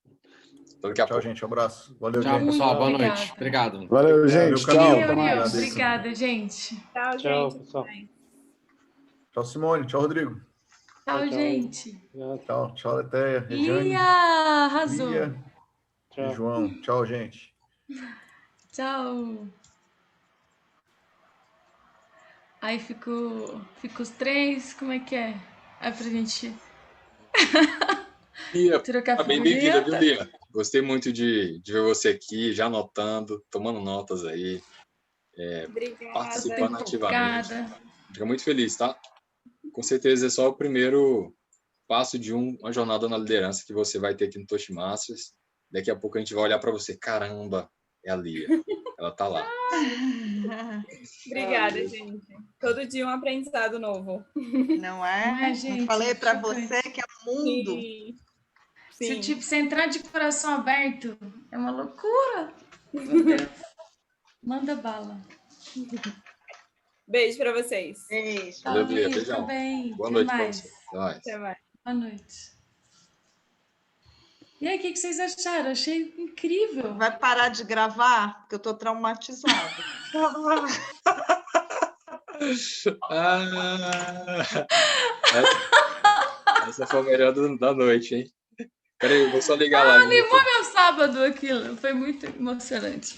Tchau, gente. Um abraço. Valeu, tchau, gente. pessoal. Boa noite. Obrigado. Valeu, gente. Tchau. Até mais. Obrigada, gente. Tchau, Tchau, gente. pessoal. Tchau, Simone. Tchau, Rodrigo. Tchau, gente. Tchau, tchau, Letéia. Regiane. Ia, arrasou. Lia e João. Tchau, gente. Tchau. Aí fico os 3, como é que é? Aí pra gente Lia, trocar tá bem bem-vinda, viu, figurinha. Lia? Gostei muito de ver você aqui, já anotando, tomando notas aí. Obrigada. participando ativamente. Obrigada. Fica muito feliz, tá? Com certeza é só o primeiro passo de uma jornada na liderança que você vai ter aqui no Toastmasters. Daqui a pouco a gente vai olhar para você. Caramba, é a Lia. Ela tá lá. Obrigada, gente. Todo dia um aprendizado novo. Não é? gente? Não falei para Chocante. você que é mundo. Sim. Se, Sim. tipo, você entrar de coração aberto, é uma loucura. Meu Deus. Manda bala. Beijo para vocês. Beijo. Valeu, Lia. Amigo, Beijão. também. Boa Até noite para mais. você. Até mais. Até mais. Boa noite. E aí, o que vocês acharam? Achei incrível. Vai parar de gravar? Porque eu estou traumatizada. Essa foi a melhor da noite, hein? Peraí, eu vou só ligar lá. Animou meu sábado aquilo. Foi muito emocionante.